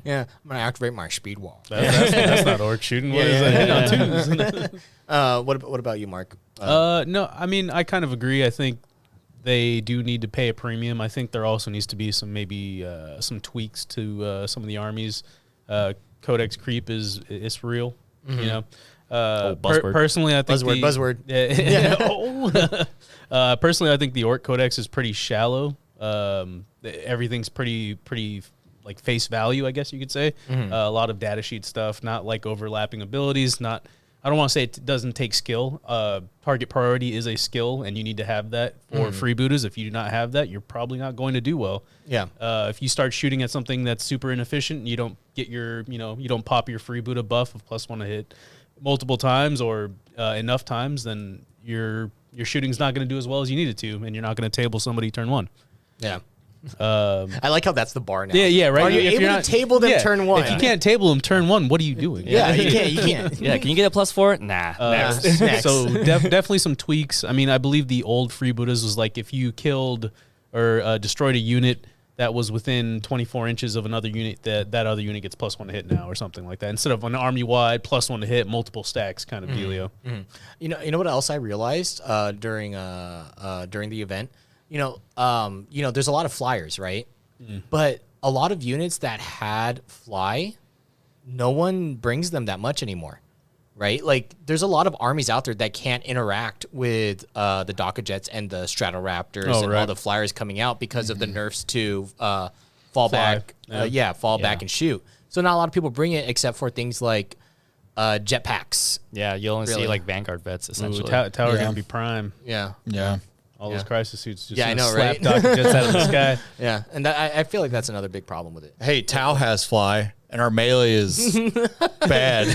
yeah, I'm going to activate my speed wall. That's not orc shooting. What is that? Hitting on 2s. What about you, Mark? No, I mean, I kind of agree. I think they do need to pay a premium. I think there also needs to be some some tweaks to some of the armies. Codex creep is real, you know. Personally, I think buzzword. Personally, I think the orc codex is pretty shallow. Everything's pretty like face value, I guess you could say. A lot of data sheet stuff, not like overlapping abilities. I don't want to say it doesn't take skill. Target priority is a skill, and you need to have that for freebooters. If you do not have that, you're probably not going to do well. Yeah. If you start shooting at something that's super inefficient, you don't get you don't pop your freebooter buff of +1 to hit multiple times or enough times, then your shooting's not going to do as well as you need it to, and you're not going to table somebody turn 1. Yeah. I like how that's the bar now. Yeah, right. Are you able to table them turn 1? If you can't table them turn 1, what are you doing? Yeah, you can't. Yeah, can you get a +4? Nah. Next. So definitely some tweaks. I mean, I believe the old freebooters was like if you killed or destroyed a unit that was within 24 inches of another unit, that other unit gets +1 to hit now or something like that. Instead of an army-wide +1 to hit, multiple stacks kind of dealio. You know what else I realized during the event? There's a lot of flyers, right? but a lot of units that had fly, no one brings them that much anymore, right? Like, there's a lot of armies out there that can't interact with the Daka Jets and the Stratoraptors and all the flyers coming out because of the nerfs to fall back and shoot. So not a lot of people bring it except for things like jetpacks. Yeah, you only see like Vanguard vets essentially. Tower gonna be prime. Yeah. All those crisis suits just I know, slap right? Daka Jets out of the sky. Yeah, and I feel like that's another big problem with it. Hey, Tau has fly, and our melee is bad.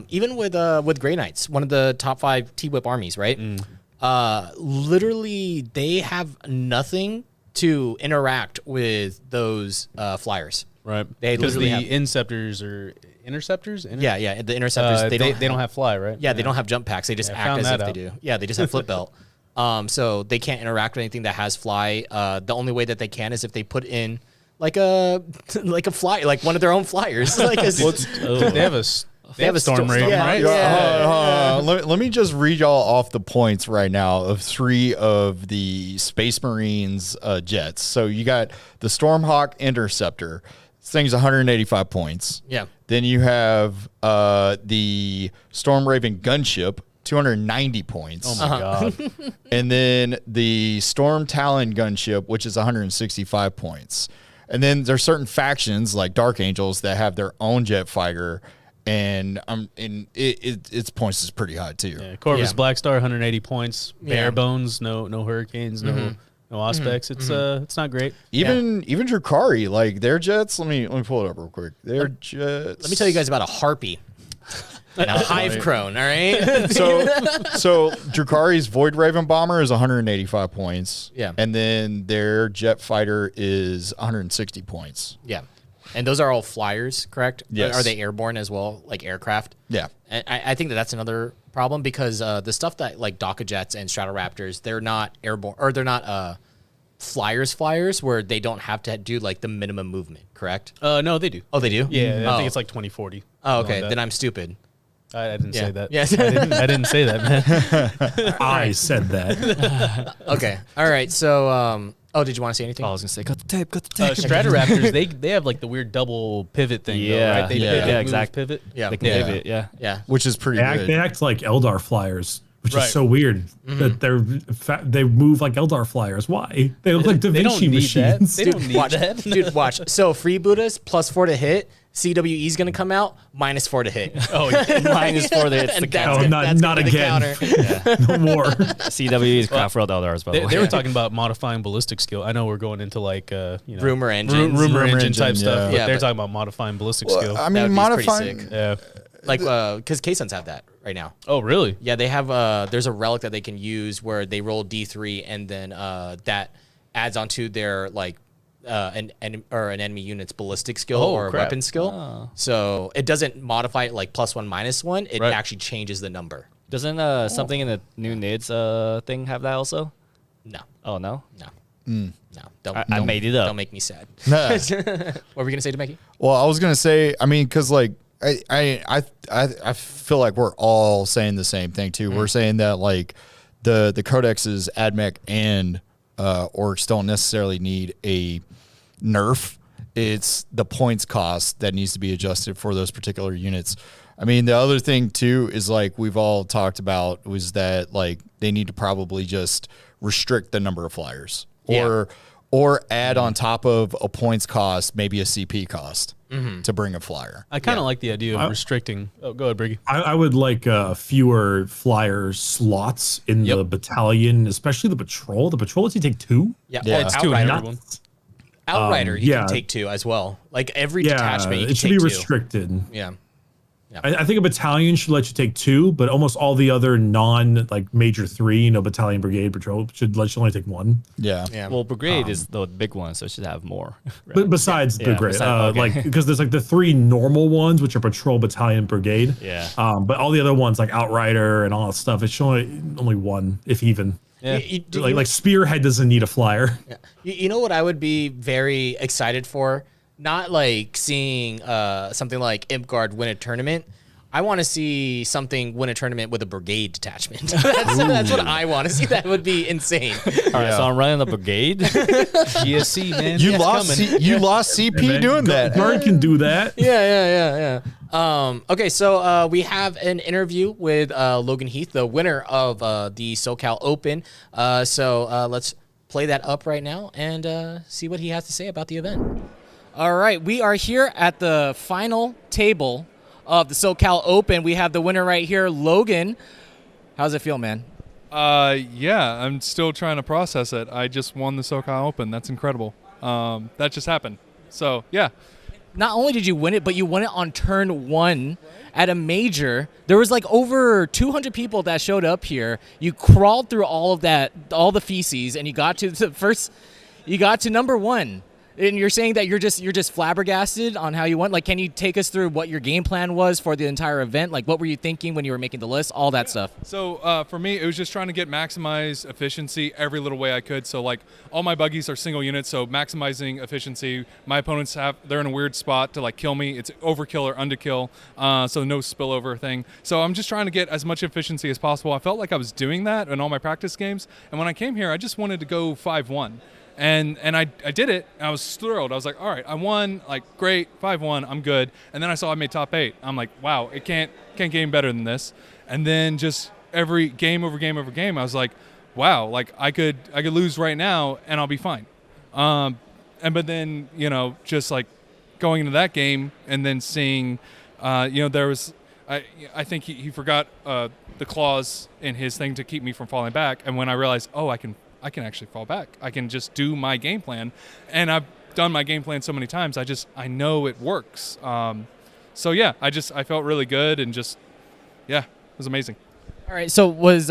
Even with Grey Knights, one of the top 5 T-Whip armies, right? Literally, they have nothing to interact with those flyers. Right. They Because literally the have, Inceptors or Interceptors? the Interceptors, they don't have fly, right? Yeah, they don't have jump packs. They just act as if they do. Yeah, they just have flip belt. So they can't interact with anything that has fly. The only way that they can is if they put in like a fly, like one of their own flyers. Like they have a Storm Raven, right? Let me just read y'all off the points right now of 3 of the Space Marines jets. So you got the Stormhawk Interceptor. This thing's 185 points. Yeah. Then you have the Storm Raven gunship, 290 points. Oh my god. And then the Storm Talon gunship, which is 165 points. And then there's certain factions like Dark Angels that have their own jet fighter, and its points is pretty high too. Yeah, Corvus Black Star, 180 points. Bare bones, no hurricanes, no aspects. It's not great. Even Drukari, like their jets. Let me pull it up real quick. Their jets. Let me tell you guys about a Harpy. And a Hive Crone, all right? So Drukari's Void Raven bomber is 185 points. Yeah. And then their jet fighter is 160 points. Yeah. And those are all flyers, correct? Yes. Are they airborne as well, like aircraft? Yeah. And I think that's another problem because the stuff that like Daka Jets and Stratoraptors, they're not airborne, or they're not flyers where they don't have to do like the minimum movement, correct? No, they do. Oh, they do? Yeah, I think it's like 2040. Oh, okay. Then I'm stupid. I didn't say that. Yes. I didn't say that, man. I said that. Okay. All right. So, did you want to say anything? I was gonna say, cut the tape. Stratoraptors, they have like the weird double pivot thing, though, right? They pivot, move, exactly. pivot. Yeah. They can pivot, yeah. Which is pretty good. They act like Eldar flyers, which Right. is so weird that they move like Eldar flyers. Why? They look like Da They don't Vinci need machines. that. They don't need Watch, that. dude. Watch. So freebooters +4 to hit. CWE is gonna come out -4 to hit. Oh, yeah. -4 the hits. And The that's counter. gonna- not gonna be the again. counter. No more. CWE is craft world Eldars, by the way. They were talking about modifying ballistic skill. I know we're going into like Rumor engines. rumor engine engine, type stuff. yeah. But they're but- talking about modifying ballistic Well, skill. I That mean, would be pretty modifying. sick. Yeah. Like, because K-Suns have that right now. Oh, really? Yeah, they have. There's a relic that they can use where they roll D3 and then that adds onto their like an enemy unit's ballistic skill Oh, or crap. weapon skill. So it doesn't modify it like +1 -1. It Right. actually changes the number. Doesn't something in the new NIDS thing have that also? No, Oh no, no. Don't. I don't- made it up. Don't make me sad. Nah. What were we gonna say to Mickey? Well, I was gonna say, I mean, because like I feel like we're all saying the same thing too. We're saying that like the codexes, AdMech and orcs don't necessarily need a nerf. It's the points cost that needs to be adjusted for those particular units. I mean, the other thing too is like we've all talked about was that like they need to probably just restrict the number of flyers or add on top of a points cost, maybe a CP cost to bring a flyer. I kind of like the idea of restricting. Oh, go ahead, Briggy. I would like fewer flyer slots in the battalion, especially the patrol. The patrol lets you take 2. Yeah, Yeah. well, it's Two in Outrider. everyone. Outrider, you yeah. can take 2 as well. Like every detachment, you can it should take be 2. restricted. Yeah. I think a battalion should let you take 2, but almost all the other like major 3, battalion, brigade, patrol should let you only take 1. Yeah. Yeah. Well, brigade is the big one, so it should have more. right? But besides Yeah, brigade, besides- okay. like because there's like the 3 normal ones, which are patrol, battalion, brigade. Yeah. But all the other ones like outrider and all that stuff, it's only 1, if even. Yeah. Like spearhead doesn't need a flyer. You know what I would be very excited for? Not like seeing something like Imp Guard win a tournament. I want to see something win a tournament with a brigade detachment. That's what I want to see. That would be insane. All right, so I'm running the brigade. GSC, man. You lost CP Man, doing that. Guard can do that. Yeah. Okay, so we have an interview with Logan Heath, the winner of the SoCal Open. So let's play that up right now and see what he has to say about the event. All right, we are here at the final table of the SoCal Open. We have the winner right here, Logan. How's it feel, man? Yeah, I'm still trying to process it. I just won the SoCal Open. That's incredible. That just happened. So, yeah. Not only did you win it, but you won it on turn 1 at a major. There was like over 200 people that showed up here. You crawled through all of that, all the feces, and you got to the first. You got to number 1. And you're saying that you're just flabbergasted on how you went. Like, can you take us through what your game plan was for the entire event? Like, what were you thinking when you were making the list? All that stuff. So for me, it was just trying to get maximized efficiency every little way I could. So like all my buggies are single units, so maximizing efficiency. My opponents they're in a weird spot to like kill me. It's overkill or underkill, so no spillover thing. So I'm just trying to get as much efficiency as possible. I felt like I was doing that in all my practice games, and when I came here, I just wanted to go 5-1. And I did it. And I was thrilled. I was like, all right, I won. Like, great, 5-1. I'm good. And then I saw I made top 8. I'm like, wow, it can't get any better than this. And then just every game over game over game, I was like, wow, like I could lose right now and I'll be fine. But then just like going into that game and then seeing, there was I think he forgot the clause in his thing to keep me from falling back. And when I realized, I can actually fall back. I can just do my game plan. And I've done my game plan so many times, I know it works. So yeah, I felt really good and it was amazing. All right, so was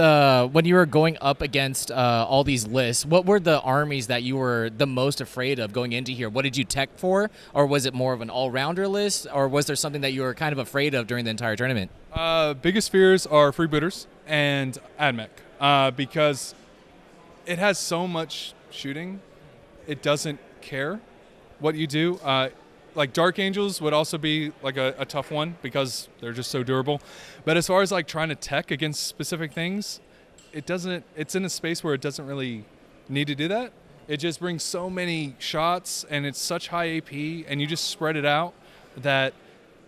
when you were going up against all these lists, what were the armies that you were the most afraid of going into here? What did you tech for? Or was it more of an all-rounder list? Or was there something that you were kind of afraid of during the entire tournament? Biggest fears are freebooters and AdMech because it has so much shooting, it doesn't care what you do. Like Dark Angels would also be like a tough one because they're just so durable. But as far as like trying to tech against specific things, it's in a space where it doesn't really need to do that. It just brings so many shots and it's such high AP and you just spread it out that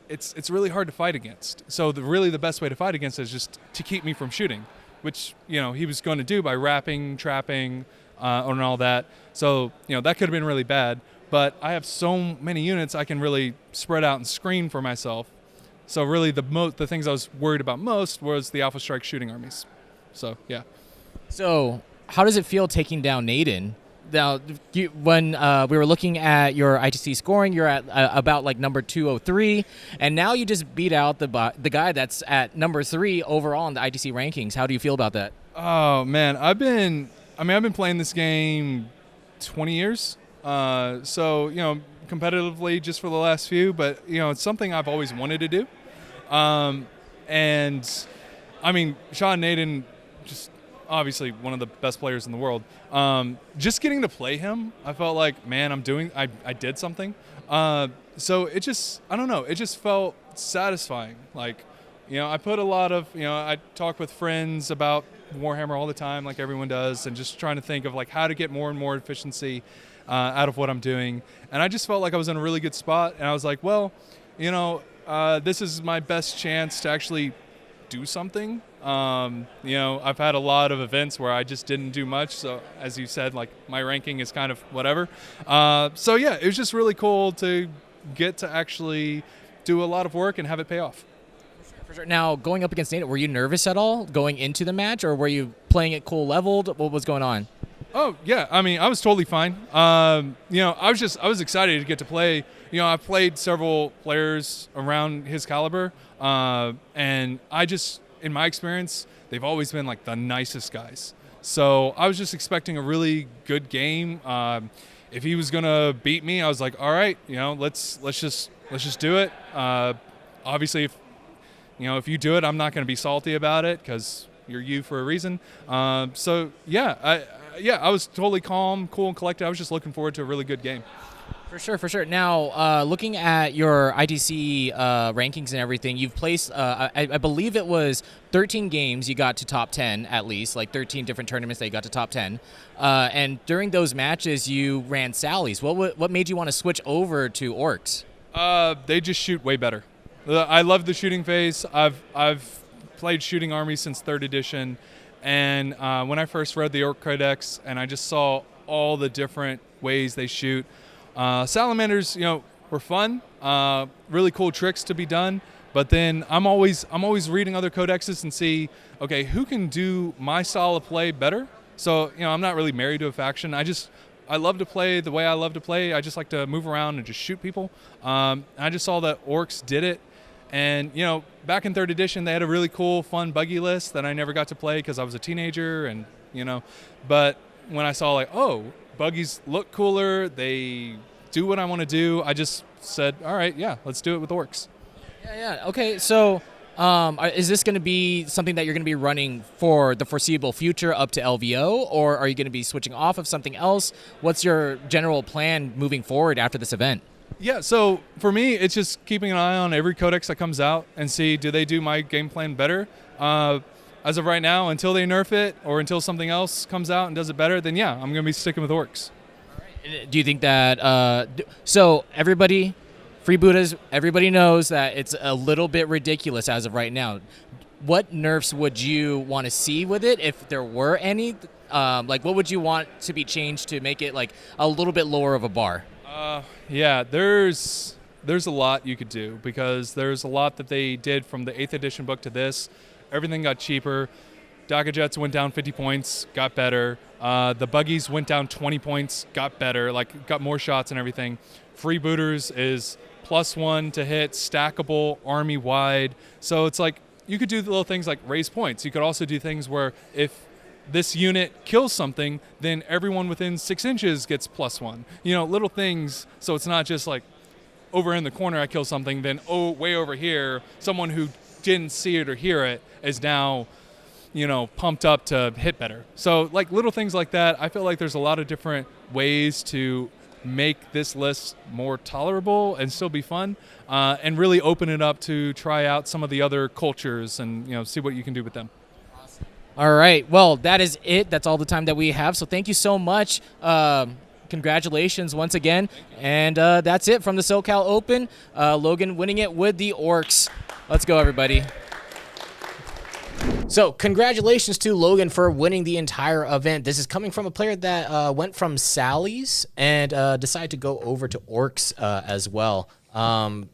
it's really hard to fight against. So the best way to fight against it is just to keep me from shooting, which he was going to do by wrapping, trapping, and all that. So that could have been really bad. But I have so many units I can really spread out and screen for myself. So really the things I was worried about most was the Alpha Strike shooting armies. So yeah. So how does it feel taking down Naden? Now, when we were looking at your ITC scoring, you're at about like number 203, and now you just beat out the guy that's at number 3 overall in the ITC rankings. How do you feel about that? Oh man, I've been playing this game 20 years. So competitively just for the last few, but it's something I've always wanted to do. And I mean, Sean Naden, just obviously one of the best players in the world. Just getting to play him, I felt like, man, I did something. So it just, I don't know, it just felt satisfying. Like, I put a lot of, I talk with friends about Warhammer all the time, like everyone does, and just trying to think of like how to get more and more efficiency out of what I'm doing. And I just felt like I was in a really good spot. And I was like, well, this is my best chance to actually do something. I've had a lot of events where I just didn't do much. So as you said, like my ranking is kind of whatever. So yeah, it was just really cool to get to actually do a lot of work and have it pay off. For sure. Now, going up against Naden, were you nervous at all going into the match, or were you playing it cool leveled? What was going on? Oh yeah, I mean, I was totally fine. I was excited to get to play. I've played several players around his caliber, and in my experience, they've always been like the nicest guys. So I was just expecting a really good game. If he was gonna beat me, I was like, all right, let's just do it. Obviously, if you do it, I'm not gonna be salty about it because you're you for a reason. So yeah, I was totally calm, cool, and collected. I was just looking forward to a really good game. For sure. Now, looking at your ITC rankings and everything, you've placed, I believe it was 13 games you got to top 10 at least, like 13 different tournaments that you got to top 10. And during those matches, you ran Sally's. What made you want to switch over to Orcs? They just shoot way better. I love the shooting phase. I've played shooting armies since 3rd edition, and when I first read the Orc Codex and I just saw all the different ways they shoot, salamanders, were fun, really cool tricks to be done. But then I'm always reading other codexes and see, okay, who can do my style of play better? So I'm not really married to a faction. I love to play the way I love to play. I just like to move around and just shoot people. I just saw that Orcs did it, and back in 3rd edition they had a really cool, fun buggy list that I never got to play because I was a teenager, and But when I saw buggies look cooler, they do what I want to do, I just said, all right, yeah, let's do it with Orcs. Yeah. Okay, so is this going to be something that you're going to be running for the foreseeable future up to LVO, or are you going to be switching off of something else? What's your general plan moving forward after this event? Yeah, so for me, it's just keeping an eye on every codex that comes out and see, do they do my game plan better? As of right now, until they nerf it or until something else comes out and does it better, then yeah, I'm going to be sticking with Orcs. Do you think that, so everybody, freebooters, everybody knows that it's a little bit ridiculous as of right now. What nerfs would you want to see with it, if there were any? What would you want to be changed to make it a little bit lower of a bar? Yeah, there's a lot you could do, because there's a lot that they did from the 8th edition book to this. Everything got cheaper. Daga Jets went down 50 points, got better. The buggies went down 20 points, got better, got more shots and everything. Freebooters is +1 to hit, stackable, army-wide. So it's you could do the little things like raise points. You could also do things where if this unit kills something, then everyone within 6 inches gets +1. Little things, so it's not just over in the corner I kill something, then way over here, someone who didn't see it or hear it is now pumped up to hit better. So little things like that. I feel like there's a lot of different ways to make this list more tolerable and still be fun, and really open it up to try out some of the other cultures and see what you can do with them. All right. Well, that is it. That's all the time that we have. So thank you so much. Congratulations once again. And that's it from the SoCal Open. Logan winning it with the Orcs. Let's go, everybody. So congratulations to Logan for winning the entire event. This is coming from a player that went from Sally's and decided to go over to Orcs as well.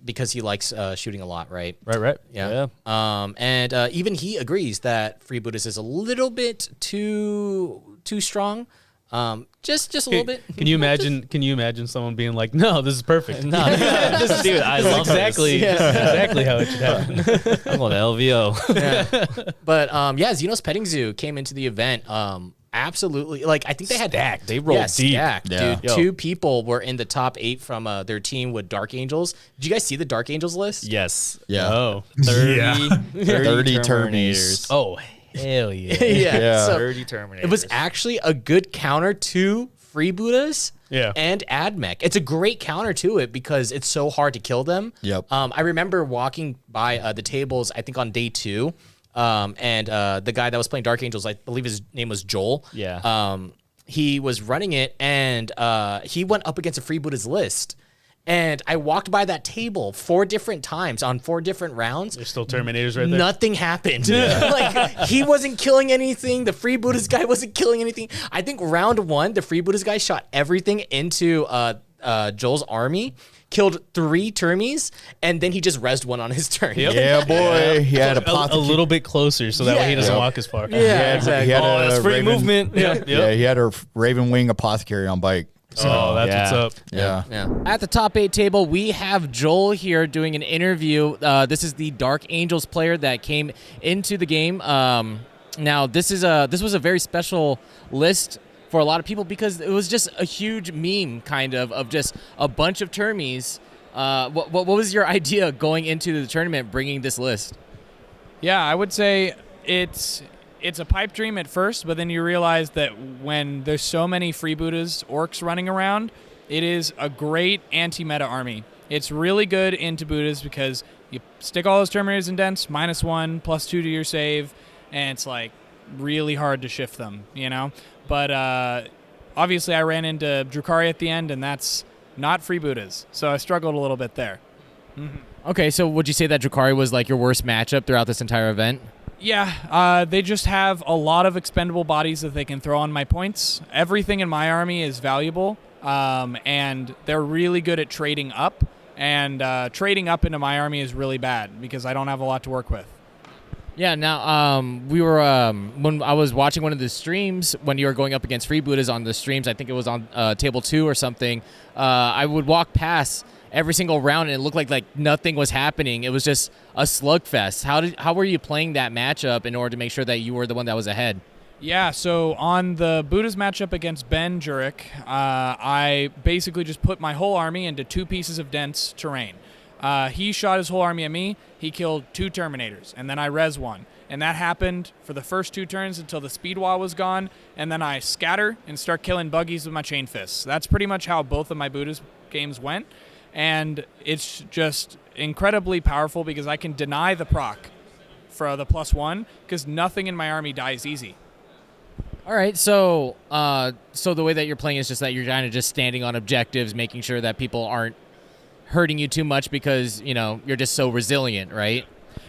Because he likes shooting a lot, right? Right. Yeah. And even he agrees that freebooters is a little bit too strong. Just a little bit. Can you imagine someone being like, "No, this is perfect." No, dude, I love exactly how it should happen. I'm going to LVO. Yeah. But Xenos Petting Zoo came into the event. Absolutely. I think they had stacked. They rolled deep. Stacked, Yeah. dude. 2 people were in the top 8 from their team with Dark Angels. Did you guys see the Dark Angels list? Yes. Yeah. Oh, 30 30 Terminators. oh, hell yeah. Yeah. So 30 Terminators. it was actually a good counter to Freebooters and AdMech. It's a great counter to it because it's so hard to kill them. Yep. I remember walking by the tables, I think on day 2, and the guy that was playing Dark Angels, I believe his name was Joel. Yeah. He was running it, and he went up against a Freebooters list. And I walked by that table 4 different times on 4 different rounds. There's still Terminators right there. Nothing happened. He wasn't killing anything. The Freebooters guy wasn't killing anything. I think round 1, the Freebooters guy shot everything into Joel's army, killed 3 Termies, and then he just rezzed one on his turn. Yep. Yeah, boy. He had a little bit closer so that way he doesn't Yeah. walk as far. Yeah, exactly. He had that's free movement. Yeah, he had a Raven Wing Apothecary on bike. Oh, that's Yeah. what's up. Yeah. At the top 8 table, we have Joel here doing an interview. This is the Dark Angels player that came into the game. Now, this was a very special list for a lot of people because it was just a huge meme, kind of just a bunch of Termies. What was your idea going into the tournament, bringing this list? Yeah, I would say it's a pipe dream at first, but then you realize that when there's so many freebooters orcs running around, It is a great anti-meta army. It's really good into Buddhas because you stick all those Terminators in Dents, -1, +2 to your save, and it's like really hard to shift them, you know? But obviously I ran into Drukhari at the end, and that's not freebooters, so I struggled a little bit there. Okay, so would you say that Drukhari was like your worst matchup throughout this entire event? Yeah, they just have a lot of expendable bodies that they can throw on my points. Everything in my army is valuable, and they're really good at trading up, and trading up into my army is really bad because I don't have a lot to work with. Yeah, now we were when I was watching one of the streams when you were going up against freebooters on the streams, I think it was on table 2 or something. I would walk past every single round and it looked like nothing was happening. It was just a slugfest. How were you playing that matchup in order to make sure that you were the one that was ahead? Yeah, so on the Buddha's matchup against Ben Jurek, I basically just put my whole army into 2 pieces of dense terrain. He shot his whole army at me. He killed 2 Terminators, and then I res 1. And that happened for the first 2 turns until the speed wall was gone, and then I scatter and start killing buggies with my chain fists. That's pretty much how both of my Buddha's games went, and it's just incredibly powerful because I can deny the proc for the +1 because nothing in my army dies easy. All right, so the way that you're playing is just that you're kind of just standing on objectives, making sure that people aren't hurting you too much because, you know, you're just so resilient, right?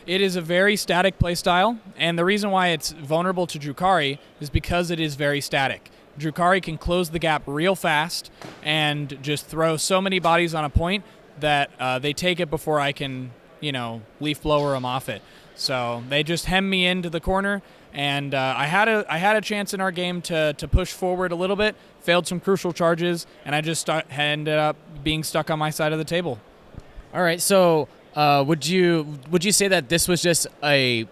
It is a very static playstyle, and the reason why it's vulnerable to Drukhari is because it is very static. Drukhari can close the gap real fast and just throw so many bodies on a point that they take it before I can, you know, leaf blower them off it. So they just hem me into the corner, and I had a chance in our game to push forward a little bit, failed some crucial charges, and I just ended up being stuck on my side of the table. All right, so would you say that this was just a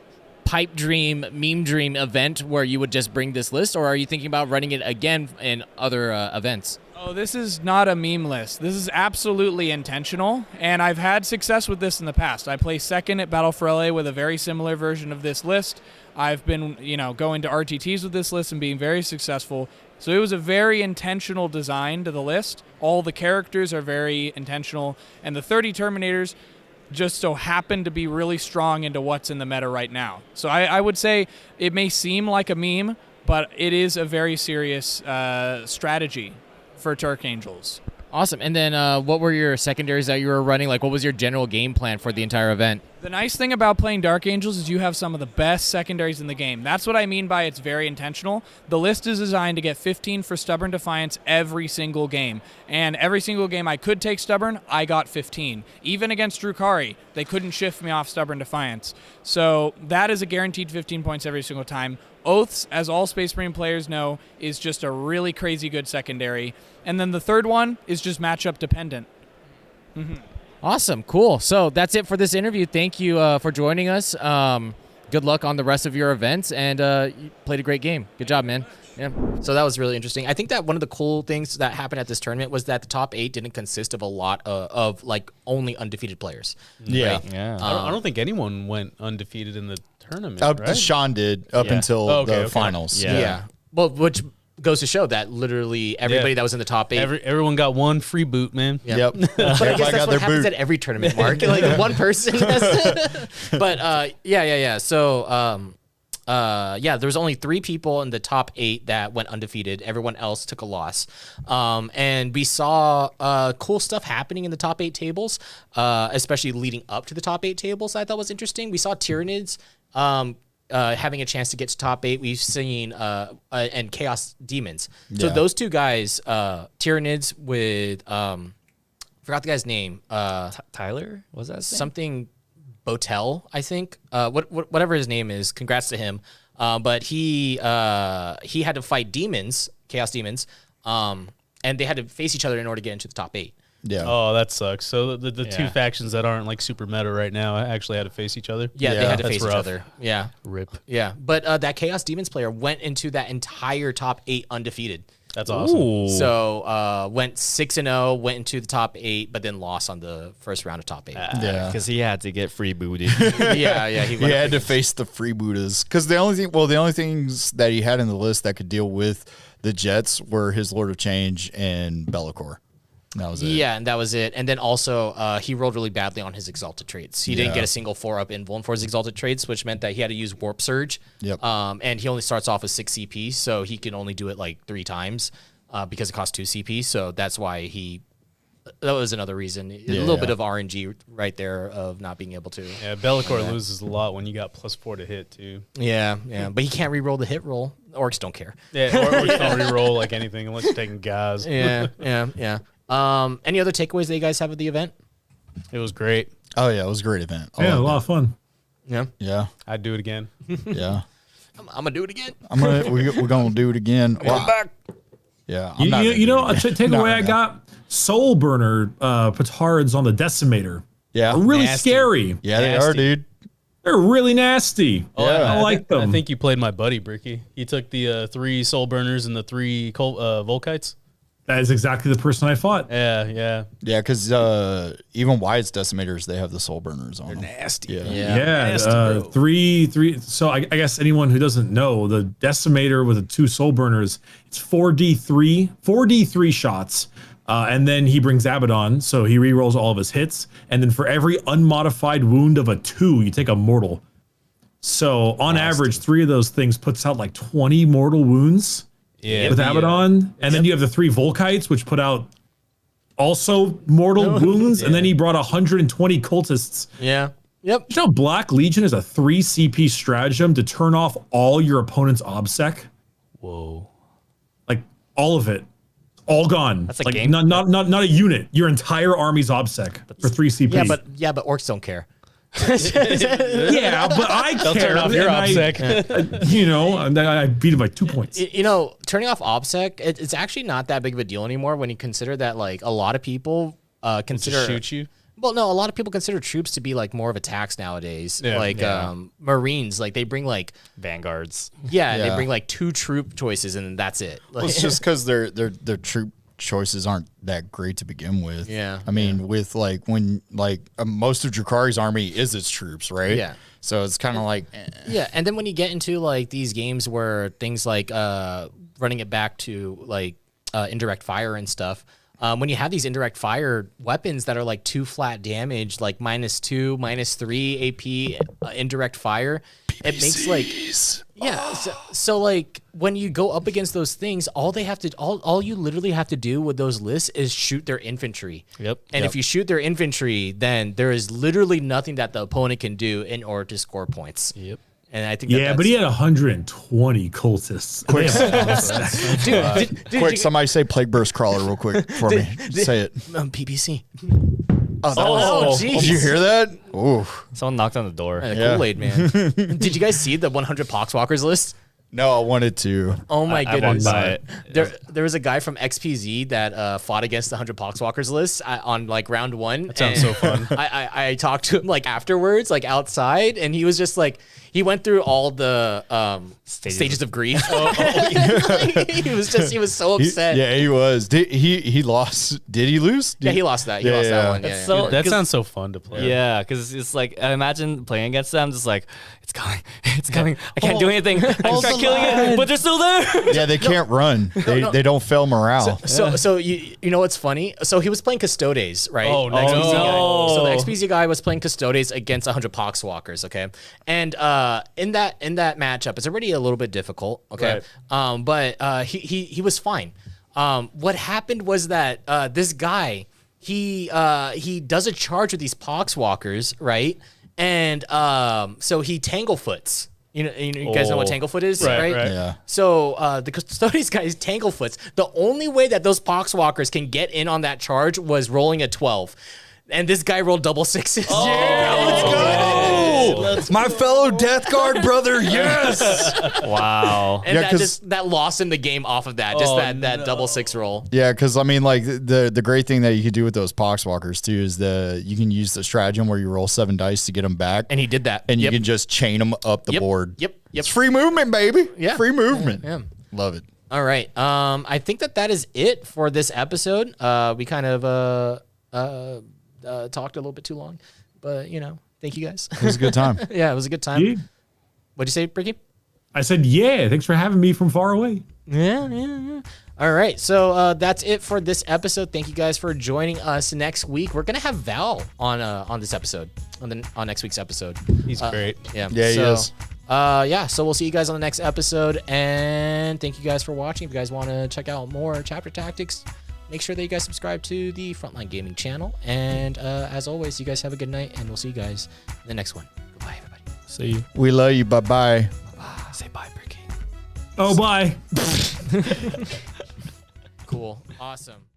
pipe dream, meme dream event where you would just bring this list, or are you thinking about running it again in other events? Oh, this is not a meme list. This is absolutely intentional, and I've had success with this in the past. I placed second at Battle for LA with a very similar version of this list. I've been, going to RTTs with this list and being very successful. So it was a very intentional design to the list. All the characters are very intentional, and the 30 Terminators just so happen to be really strong into what's in the meta right now. So I would say it may seem like a meme, but it is a very serious strategy for Turk Angels. Awesome. And then what were your secondaries that you were running? Like, what was your general game plan for the entire event? The nice thing about playing Dark Angels is you have some of the best secondaries in the game. That's what I mean by it's very intentional. The list is designed to get 15 for Stubborn Defiance every single game. And every single game I could take Stubborn, I got 15. Even against Drukhari, they couldn't shift me off Stubborn Defiance. So that is a guaranteed 15 points every single time. Oaths, as all Space Marine players know, is just a really crazy good secondary. And then the third one is just matchup dependent. Mm-hmm. Awesome. Cool. So that's it for this interview. Thank you for joining us. Good luck on the rest of your events, and you played a great game. Good job, man. Yeah. So that was really interesting. I think that one of the cool things that happened at this tournament was that the top 8 didn't consist of a lot of like only undefeated players. Yeah. Right? Yeah. I don't think anyone went undefeated in the tournament, right? Sean did until the finals. Yeah. Well, which goes to show that literally everybody that was in the top 8. Everyone got one free boot, man. Yep. But I guess that's what happens at every tournament, Mark. Like one person. But yeah. So there was only 3 people in the top 8 that went undefeated. Everyone else took a loss. And we saw cool stuff happening in the top 8 tables, especially leading up to the top 8 tables. I thought was interesting. We saw Tyranids having a chance to get to top 8. We've seen and Chaos Demons. So those 2 guys, Tyranids with forgot the guy's name. Tyler? Was that something? Botel, I think. Whatever his name is. Congrats to him. But he had to fight demons, Chaos Demons, and they had to face each other in order to get into the top 8. Yeah. Oh, that sucks. So the 2 factions that aren't like super meta right now actually had to face each other. Yeah, they had to face rough. each other. Yeah. Rip. Yeah. But that Chaos Demons player went into that entire top 8 undefeated. That's awesome. Ooh. So went 6-0, went into the top 8, but then lost on the first round of top 8. Because he had to get free booted. yeah. He had to face the freebooters because the only things that he had in the list that could deal with the Jets were his Lord of Change and Be'lakor. That was it. Yeah, and that was it. And then also, he rolled really badly on his Exalted traits. He didn't get a single 4-up invuln for his Exalted traits, which meant that he had to use Warp Surge. Yep. And he only starts off with 6 CP, so he can only do it like 3 times because it costs 2 CP. So that's why that was another reason. A little bit of RNG right there of not being able to. Yeah, Be'lakor loses a lot when you got +4 to hit too. Yeah. But he can't re-roll the hit roll. Orcs don't care. Yeah, orcs don't re-roll like anything unless you're taking Gaz. Yeah. Any other takeaways that you guys have of the event? It was great. Oh yeah, it was a great event. Yeah, a lot of fun. Yeah. I'd do it again. Yeah. I'm gonna do it again. We're gonna do it again. Back. Yeah. A takeaway I got: Soul Burner petards on the Decimator. Yeah. Are really Nasty. scary. Yeah, they are, dude. They're really nasty. Yeah. I like them. I think you played my buddy Bricky. He took the 3 Soul Burners and the 3 Volkites. That is exactly the person I fought. Yeah. Yeah, because even Wyatt's Decimators, they have the Soul Burners on them. Nasty. Yeah, three. So I guess anyone who doesn't know, the Decimator with the 2 Soul Burners, it's 4d3 shots. And then he brings Abaddon, so he rerolls all of his hits. And then for every unmodified wound of a 2, you take a mortal. So on average, 3 of those things puts out like 20 mortal wounds. Yeah, with Abaddon, and then you have the 3 Volkites, which put out also mortal wounds, and then he brought 120 cultists. Yeah. Yep. You know, Black Legion is a 3 CP stratagem to turn off all your opponent's obsec. Whoa. Like all of it. All gone. That's a like, game. Not a unit. Your entire army's obsec for 3 CP. Yeah, but orcs don't care. Yeah, but I care. They'll turn off your OBSEC. You know, and then I beat him by 2 points. You know, turning off OBSEC, it's actually not that big of a deal anymore when you consider that, like, a lot of people consider... shoot you? Well, no, a lot of people consider troops to be, like, more of a tax nowadays. Yeah, like, Marines, like, they bring, like... Vanguards. Yeah, they bring, like, 2 troop choices, and that's it. Like, Well, it's just because their troop choices aren't that great to begin with. Yeah. I mean, with like when like most of Drakari's army is its troops, right? Yeah. So it's kind of like Yeah, and then when you get into like these games where things like running it back to like indirect fire and stuff, when you have these indirect fire weapons that are like 2 flat damage, like -2, -3 AP indirect fire, it makes like so like when you go up against those things, all you literally have to do with those lists is shoot their infantry. Yep. And if you shoot their infantry, then there is literally nothing that the opponent can do in order to score points. Yep. And I think Yeah, but he had 120 cultists. quick. Dude, Quick, somebody say Plague Burst Crawler real quick for me. Say it. PBC. Oh, jeez. did you hear that? Ooh. Someone knocked on the door. The Kool-Aid man. Did you guys see the 100 Poxwalkers list? No, I wanted to. Oh my I walked goodness! by it. There was a guy from XPZ that fought against the 100 Poxwalkers list on like round 1. That sounds so fun. I talked to him like afterwards, like outside, and he was just like he went through all the stages of grief. he was so upset. He was. He lost? Did he lose? Yeah, he lost that. He lost that one. That's Yeah. so- That 'cause- sounds so fun to play. Yeah, because it's like I imagine playing against them, just like it's coming. I can't do anything. I just start killing it, but they're still there. Yeah, they can't run. They don't fail morale. So you know what's funny? So he was playing Custodes, right? Oh, The no. XPZ guy. No. So the XPZ guy was playing Custodes against 100 Poxwalkers, okay? And in that matchup, it's already a little bit difficult, okay? But he was fine. What happened was that this guy he does a charge with these Poxwalkers, right? And so he Tanglefoots. You guys know what Tanglefoot is, right? Yeah. So the Custodes guys Tanglefoots. The only way that those Poxwalkers can get in on that charge was rolling a 12. And this guy rolled double 6s. Yeah, let's go! My fellow Death Guard brother, yes! Wow. And Yeah, that lost him the game off of that. Just that double 6 roll. Yeah, because I mean, like the great thing that you could do with those Poxwalkers too is you can use the stratagem where you roll 7 dice to get them back, And he did that. and you can just chain them up the board. Yep. It's free movement, baby. Yeah. Free movement. Yeah. Love it. All right. I think that is it for this episode. We kind of talked a little bit too long, but thank you guys. It was a good time. Yeah, it was a good time. Yeah. What'd you say, Bricky? I said, yeah, thanks for having me from far away. Yeah. All right, so that's it for this episode. Thank you guys for joining us. Next week, we're gonna have Val on this episode, on next week's episode. He's great. Yeah, Yeah, he is. So we'll see you guys on the next episode, and thank you guys for watching. If you guys want to check out more Chapter Tactics, make sure that you guys subscribe to the Frontline Gaming channel. And as always, you guys have a good night, and we'll see you guys in the next one. Goodbye, everybody. See you. We love you. Bye-bye. Say bye, Bricky. Oh, bye. Cool. Awesome.